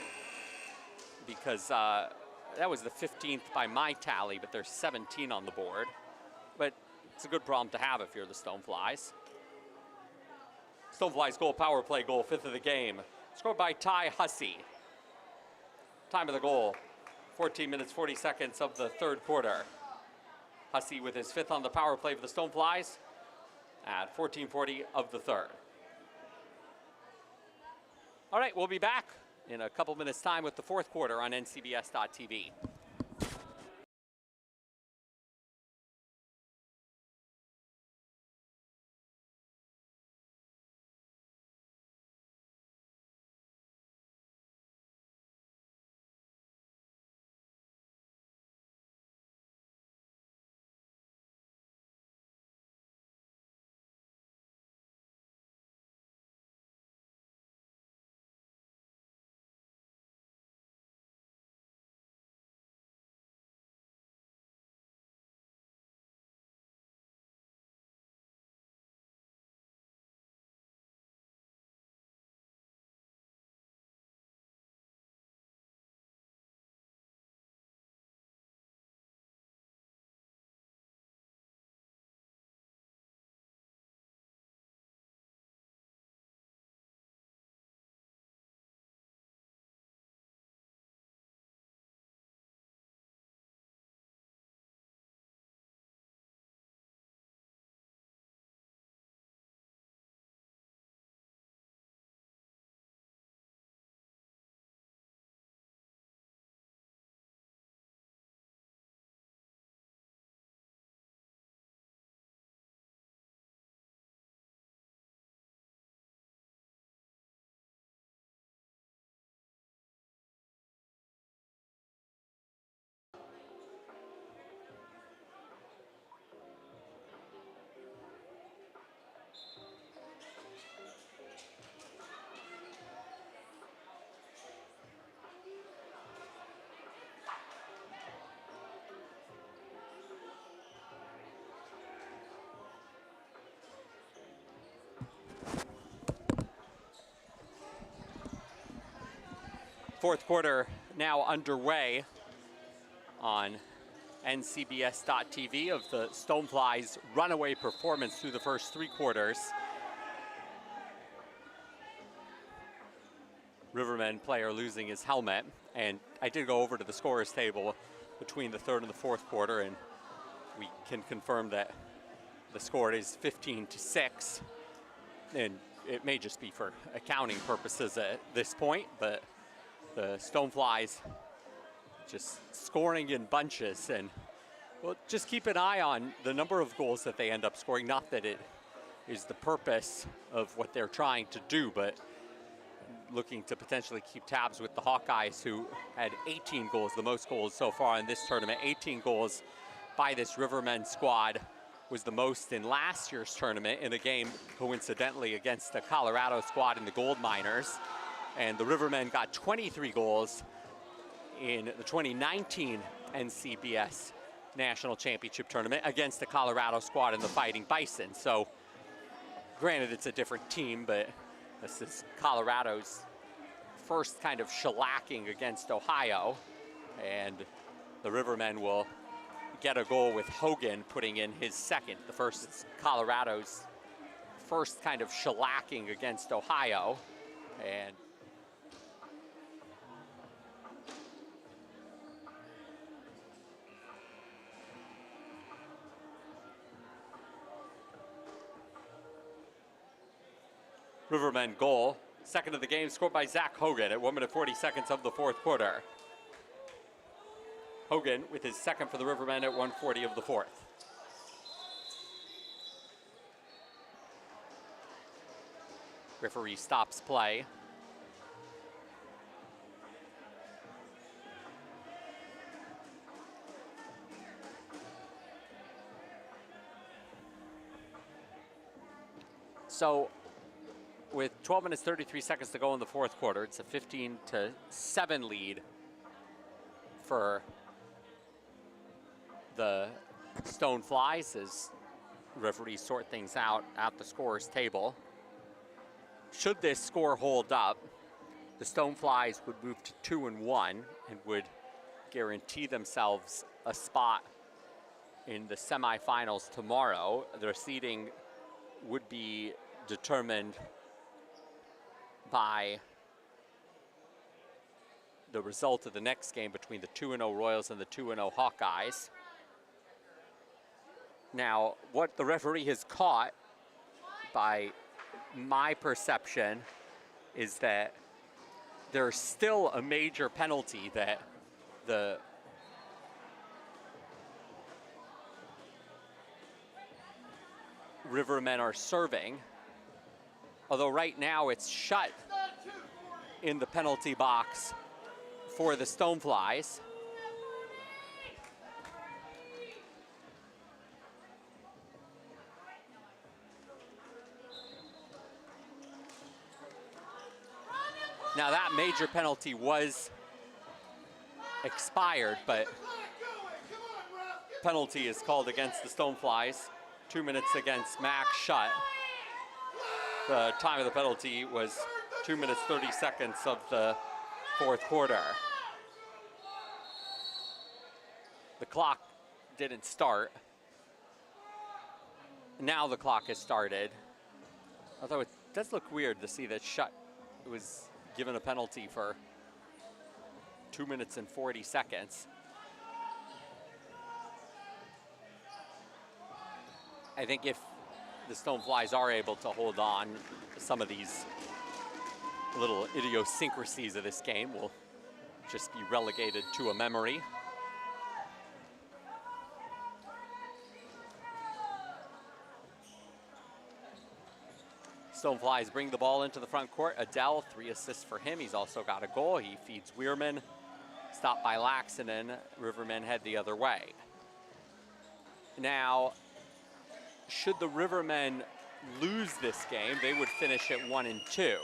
Speaker 1: because that was the 15th by my tally, but there's 17 on the board. But it's a good problem to have if you're the Stoneflies. Stoneflies goal, power play goal, 5th of the game. Scored by Ty Hussey. Time of the goal, 14 minutes, 40 seconds of the 3rd quarter. Hussey with his 5th on the power play for the Stoneflies at 14:40 of the 3rd. All right, we'll be back in a couple minutes' time with the 4th quarter on NCBS.TV. Fourth quarter now underway on NCBS.TV of the Stoneflies' runaway performance through the first 3 quarters. Rivermen player losing his helmet, and I did go over to the scorers table between the 3rd and the 4th quarter, and we can confirm that the score is 15-6, and it may just be for accounting purposes at this point, but the Stoneflies just scoring in bunches, and we'll just keep an eye on the number of goals that they end up scoring. Not that it is the purpose of what they're trying to do, but looking to potentially keep tabs with the Hawkeyes, who had 18 goals, the most goals so far in this tournament. 18 goals by this Rivermen squad was the most in last year's tournament in a game, coincidentally, against the Colorado squad in the Gold Miners. And the Rivermen got 23 goals in the 2019 NCBS National Championship Tournament against the Colorado squad in the Fighting Bison. So, granted, it's a different team, but this is Colorado's first kind of shellacking against Ohio. And the Rivermen will get a goal with Hogan putting in his 2nd. The first is Colorado's first kind of shellacking against Ohio. And Rivermen goal, 2nd of the game, scored by Zach Hogan at 1 minute 40 seconds of the 4th quarter. Hogan with his 2nd for the Rivermen at 1:40 of the 4th. Referee stops play. So, with 12 minutes 33 seconds to go in the 4th quarter, it's a 15-7 lead for the Stoneflies as referees sort things out at the scorer's table. Should this score hold up, the Stoneflies would move to 2-1 and would guarantee themselves a spot in the semifinals tomorrow. Their seeding would be determined by the result of the next game between the 2-0 Royals and the 2-0 Hawkeyes. Now, what the referee has caught, by my perception, is that there's still a major penalty that the Rivermen are serving. Although right now it's shut in the penalty box for the Stoneflies. Now that major penalty was expired, but penalty is called against the Stoneflies. 2 minutes against Max Shutt. The time of the penalty was 2 minutes 30 seconds of the fourth quarter. The clock didn't start. Now the clock has started. Although it does look weird to see that Shutt was given a penalty for 2 minutes and 40 seconds. I think if the Stoneflies are able to hold on, some of these little idiosyncrasies of this game will just be relegated to a memory. Stoneflies bring the ball into the front court. Adele, 3 assists for him. He's also got a goal. He feeds Weirman. Stopped by Laxonen. Rivermen head the other way. Now, should the Rivermen lose this game, they would finish at 1-2.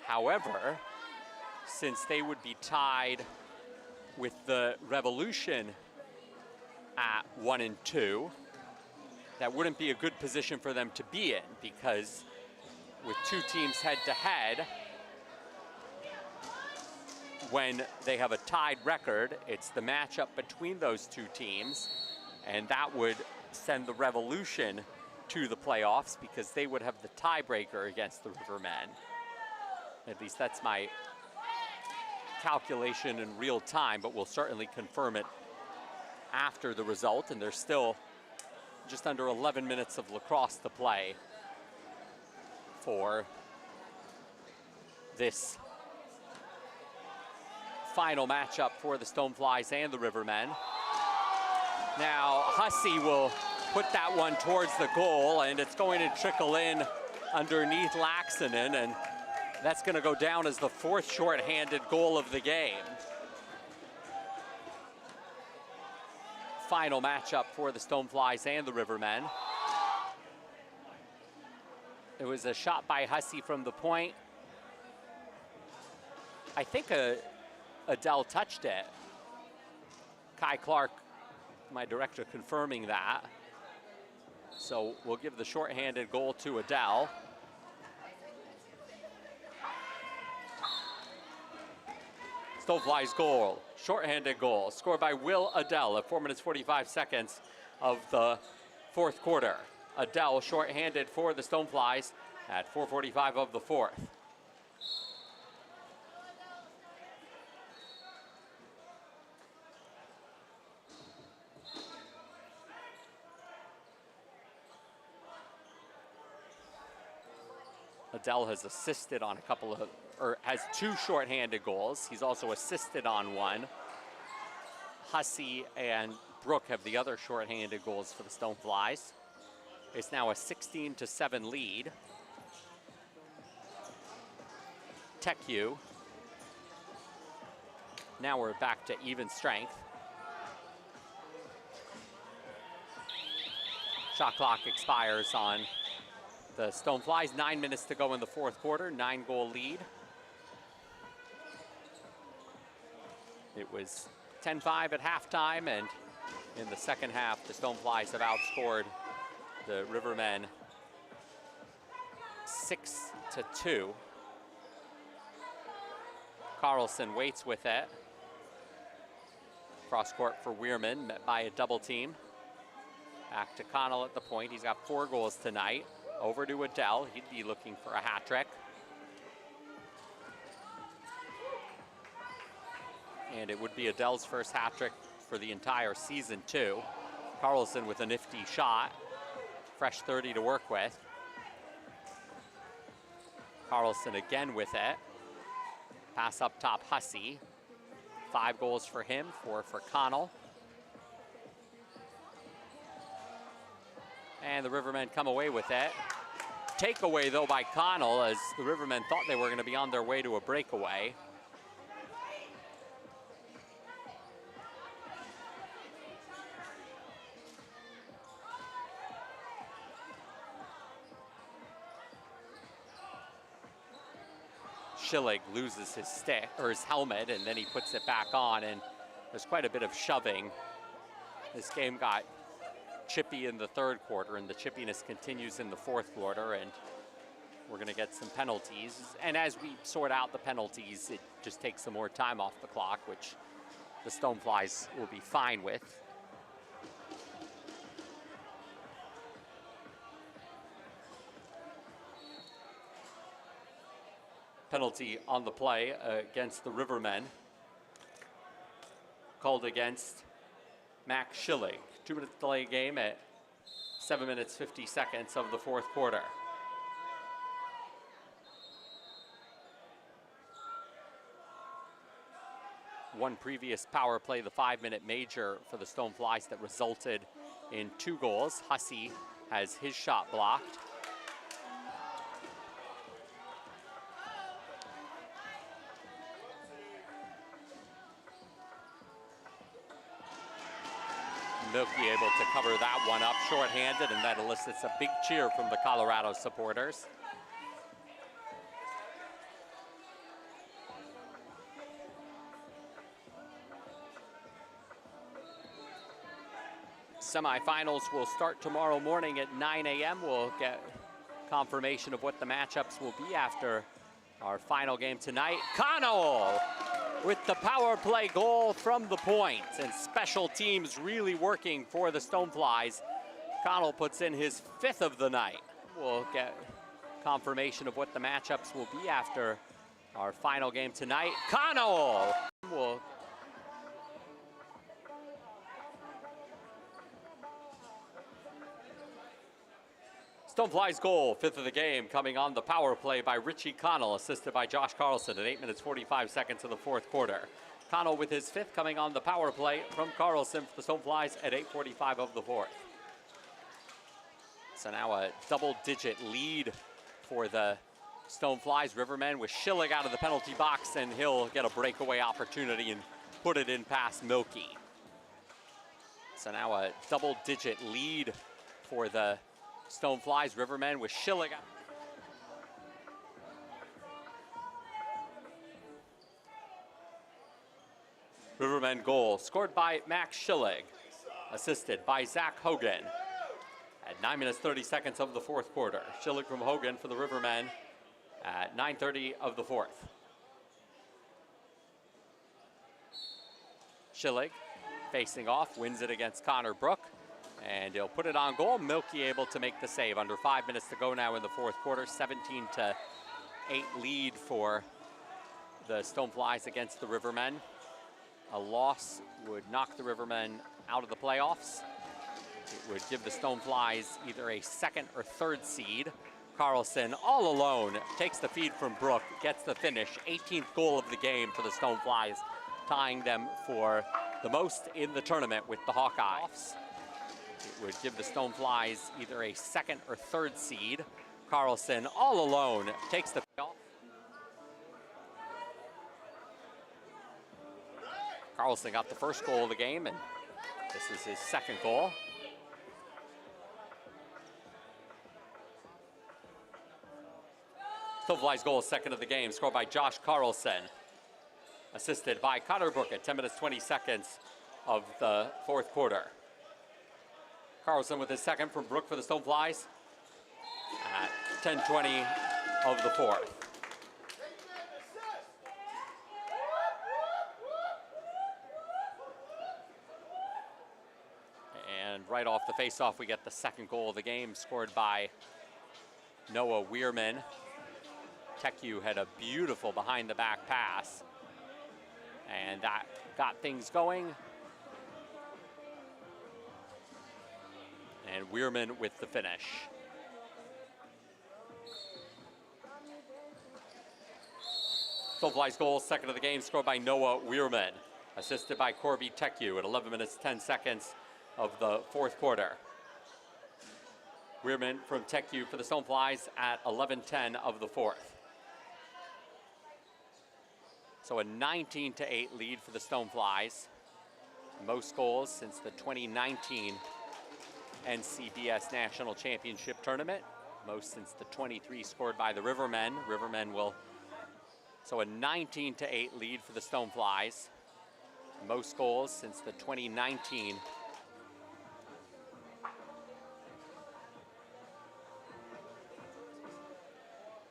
Speaker 1: However, since they would be tied with the Revolution at 1-2, that wouldn't be a good position for them to be in, because with two teams head-to-head, when they have a tied record, it's the matchup between those two teams, and that would send the Revolution to the playoffs because they would have the tiebreaker against the Rivermen. At least that's my calculation in real time, but we'll certainly confirm it after the result, and there's still just under 11 minutes of lacrosse to play for this final matchup for the Stoneflies and the Rivermen. Now, Hussey will put that one towards the goal, and it's going to trickle in underneath Laxonen, and that's going to go down as the 4th shorthanded goal of the game. Final matchup for the Stoneflies and the Rivermen. It was a shot by Hussey from the point. I think Adele touched it. Kai Clark, my director, confirming that. So we'll give the shorthanded goal to Adele. Stoneflies goal, shorthanded goal, scored by Will Adele at 4 minutes 45 seconds of the 4th quarter. Adele shorthanded for the Stoneflies at 4:45 of the 4th. Adele has assisted on a couple of, or has 2 shorthanded goals. He's also assisted on one. Hussey and Brooke have the other shorthanded goals for the Stoneflies. It's now a 16-7 lead. TechU. Now we're back to even strength. Shot clock expires on the Stoneflies. 9 minutes to go in the 4th quarter, 9-goal lead. It was 10-5 at halftime, and in the second half, the Stoneflies have outscored the Rivermen 6-2. Carlson waits with it. Cross court for Weirman, met by a double team. Back to Connell at the point. He's got 4 goals tonight. Over to Adele. He'd be looking for a hat trick. And it would be Adele's first hat trick for the entire season, too. Carlson with a nifty shot. Fresh 30 to work with. Carlson again with it. Pass up top, Hussey. 5 goals for him, 4 for Connell. And the Rivermen come away with it. Takeaway, though, by Connell, as the Rivermen thought they were going to be on their way to a breakaway. Schillig loses his stick, or his helmet, and then he puts it back on, and there's quite a bit of shoving. This game got chippy in the 3rd quarter, and the chippiness continues in the 4th quarter, and we're gonna get some penalties. And as we sort out the penalties, it just takes some more time off the clock, which the Stoneflies will be fine with. Penalty on the play against the Rivermen. Called against Max Schillig. 2 minutes delay game at 7 minutes 50 seconds of the 4th quarter. One previous power play, the 5-minute major for the Stoneflies, that resulted in 2 goals. Hussey has his shot blocked. Milky able to cover that one up shorthanded, and that elicits a big cheer from the Colorado supporters. Semifinals will start tomorrow morning at 9 a.m. We'll get confirmation of what the matchups will be after our final game tonight. Connell with the power play goal from the point, and special teams really working for the Stoneflies. Connell puts in his 5th of the night. We'll get confirmation of what the matchups will be after our final game tonight. Connell will Stoneflies goal, 5th of the game, coming on the power play by Richie Connell, assisted by Josh Carlson at 8 minutes 45 seconds of the 4th quarter. Connell with his 5th coming on the power play from Carlson for the Stoneflies at 8:45 of the 4th. So now a double-digit lead for the Stoneflies. Rivermen with Schillig out of the penalty box, and he'll get a breakaway opportunity and put it in past Milky. So now a double-digit lead for the Stoneflies. Rivermen with Schillig. Rivermen goal scored by Max Schillig, assisted by Zach Hogan at 9 minutes 30 seconds of the 4th quarter. Schillig from Hogan for the Rivermen at 9:30 of the 4th. Schillig facing off, wins it against Connor Brook, and he'll put it on goal. Milky able to make the save. Under 5 minutes to go now in the 4th quarter. 17-8 lead for the Stoneflies against the Rivermen. A loss would knock the Rivermen out of the playoffs. It would give the Stoneflies either a 2nd or 3rd seed. Carlson all alone takes the feed from Brook, gets the finish. 18th goal of the game for the Stoneflies, tying them for the most in the tournament with the Hawkeyes. It would give the Stoneflies either a 2nd or 3rd seed. Carlson all alone takes the off. Carlson got the 1st goal of the game, and this is his 2nd goal. Stoneflies goal, 2nd of the game, scored by Josh Carlson, assisted by Connor Brook at 10 minutes 20 seconds of the 4th quarter. Carlson with his 2nd from Brook for the Stoneflies at 10:20 of the 4th. right off the face-off, we get the second goal of the game, scored by Noah Weirman. TechU had a beautiful behind-the-back pass, and that got things going. And Weirman with the finish. Stoneflies goal, second of the game, scored by Noah Weirman, assisted by Corby TechU at 11 minutes, 10 seconds of the fourth quarter. Weirman from TechU for the Stoneflies at 11:10 of the fourth. So a 19-8 lead for the Stoneflies. Most goals since the 2019 NCBS National Championship Tournament. Most since the 23 scored by the Rivermen. Rivermen will, so a 19-8 lead for the Stoneflies. Most goals since the 2019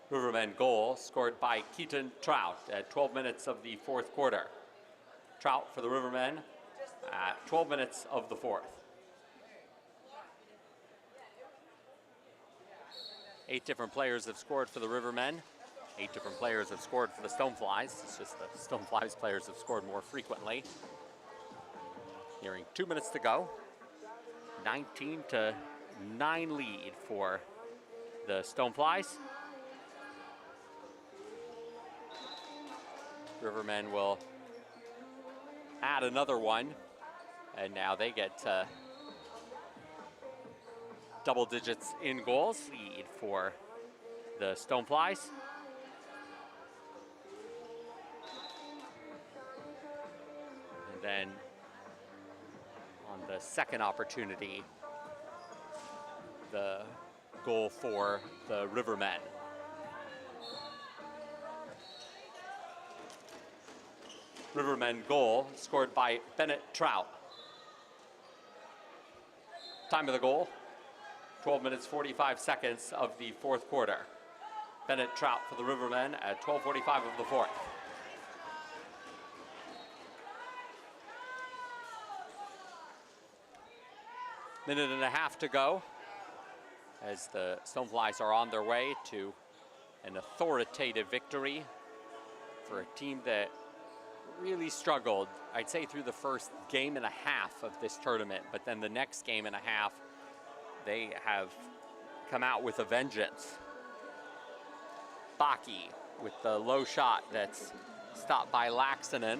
Speaker 1: Rivermen goal, scored by Keaton Trout at 12 minutes of the fourth quarter. Trout for the Rivermen at 12 minutes of the fourth. 8 different players have scored for the Rivermen. 8 different players have scored for the Stoneflies. It's just the Stoneflies players have scored more frequently. Nearing 2 minutes to go. 19-9 lead for the Stoneflies. Rivermen will add another one, and now they get double digits in goals. Lead for the Stoneflies. And then on the second opportunity, the goal for the Rivermen. Rivermen goal, scored by Bennett Trout. Time of the goal, 12 minutes 45 seconds of the fourth quarter. Bennett Trout for the Rivermen at 12:45 of the fourth. Minute and a half to go as the Stoneflies are on their way to an authoritative victory for a team that really struggled, I'd say, through the first game and a half of this tournament, but then the next game and a half, they have come out with a vengeance. Baki with the low shot that's stopped by Laxonen.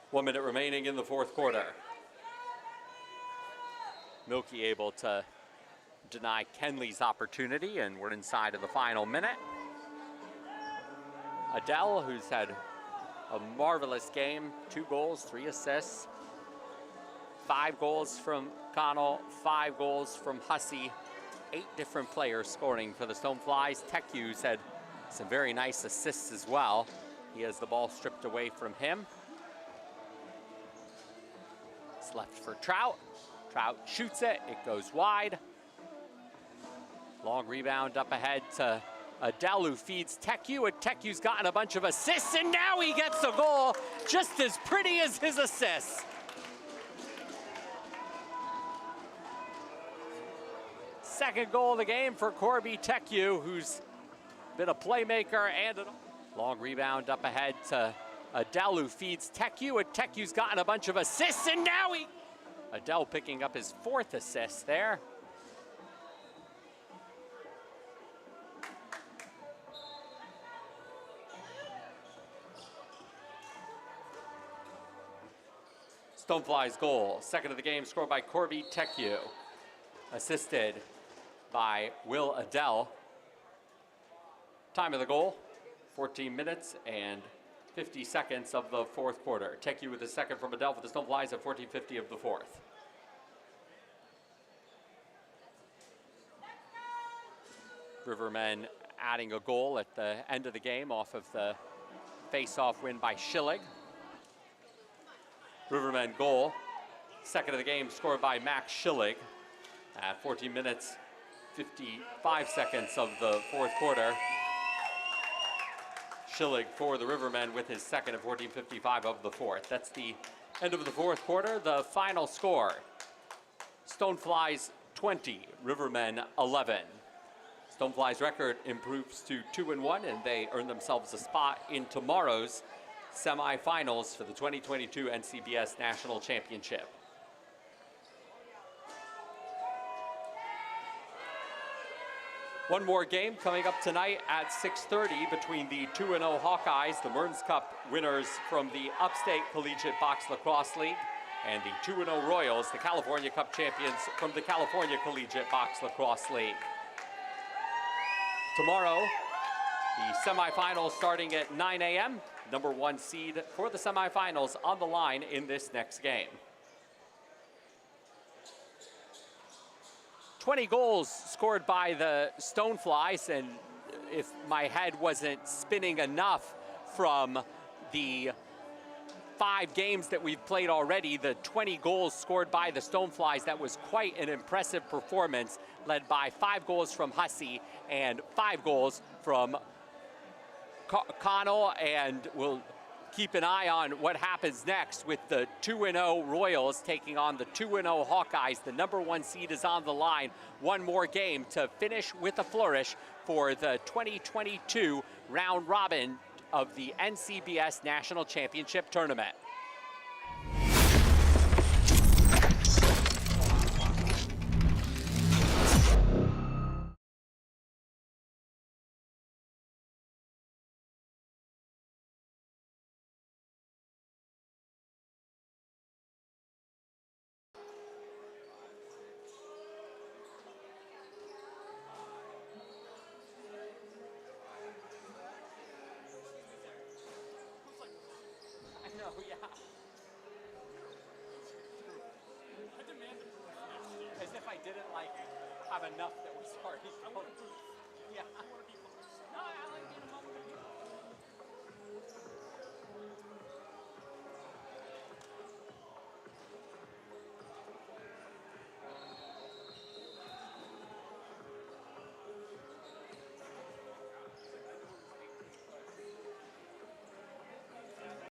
Speaker 1: One minute remaining in the fourth quarter. Milky able to deny Kenley's opportunity, and we're inside of the final minute. Adele, who's had a marvelous game, 2 goals, 3 assists, 5 goals from Connell, 5 goals from Hussey, 8 different players scoring for the Stoneflies. TechU's had some very nice assists as well. He has the ball stripped away from him. It's left for Trout. Trout shoots it, it goes wide. Long rebound up ahead to Adele, who feeds TechU, and TechU's gotten a bunch of assists, and now he gets a goal just as pretty as his assists. Second goal of the game for Corby TechU, who's been a playmaker and a long rebound up ahead to Adele, who feeds TechU, and TechU's gotten a bunch of assists, and now Adele picking up his 4th assist there. Stoneflies goal, second of the game, scored by Corby TechU, assisted by Will Adele. Time of the goal, 14 minutes and 50 seconds of the fourth quarter. TechU with the second from Adele for the Stoneflies at 14:50 of the fourth. Rivermen adding a goal at the end of the game off of the face-off win by Schillig. Rivermen goal, second of the game, scored by Max Schillig at 14 minutes, 55 seconds of the fourth quarter. Schillig for the Rivermen with his second at 14:55 of the fourth. That's the end of the fourth quarter. The final score, Stoneflies 20, Rivermen 11. Stoneflies' record improves to 2-1, and they earn themselves a spot in tomorrow's semifinals for the 2022 NCBS National Championship. One more game coming up tonight at 6:30 between the 2-0 Hawkeyes, the Mearns Cup winners from the Upstate Collegiate Box Lacrosse League, and the 2-0 Royals, the California Cup champions from the California Collegiate Box Lacrosse League. Tomorrow, the semifinals starting at 9 a.m. Number 1 seed for the semifinals on the line in this next game. 20 goals scored by the Stoneflies, and if my head wasn't spinning enough from the 5 games that we've played already, the 20 goals scored by the Stoneflies, that was quite an impressive performance, led by 5 goals from Hussey and 5 goals from Connell, and we'll keep an eye on what happens next with the 2-0 Royals taking on the 2-0 Hawkeyes. The number 1 seed is on the line. One more game to finish with a flourish for the 2022 round robin of the NCBS National Championship Tournament. Oh, yeah.
Speaker 3: I demand the proof next year.
Speaker 1: As if I didn't, like, have enough that was already going. Yeah.
Speaker 3: I want to be first.
Speaker 1: No, I like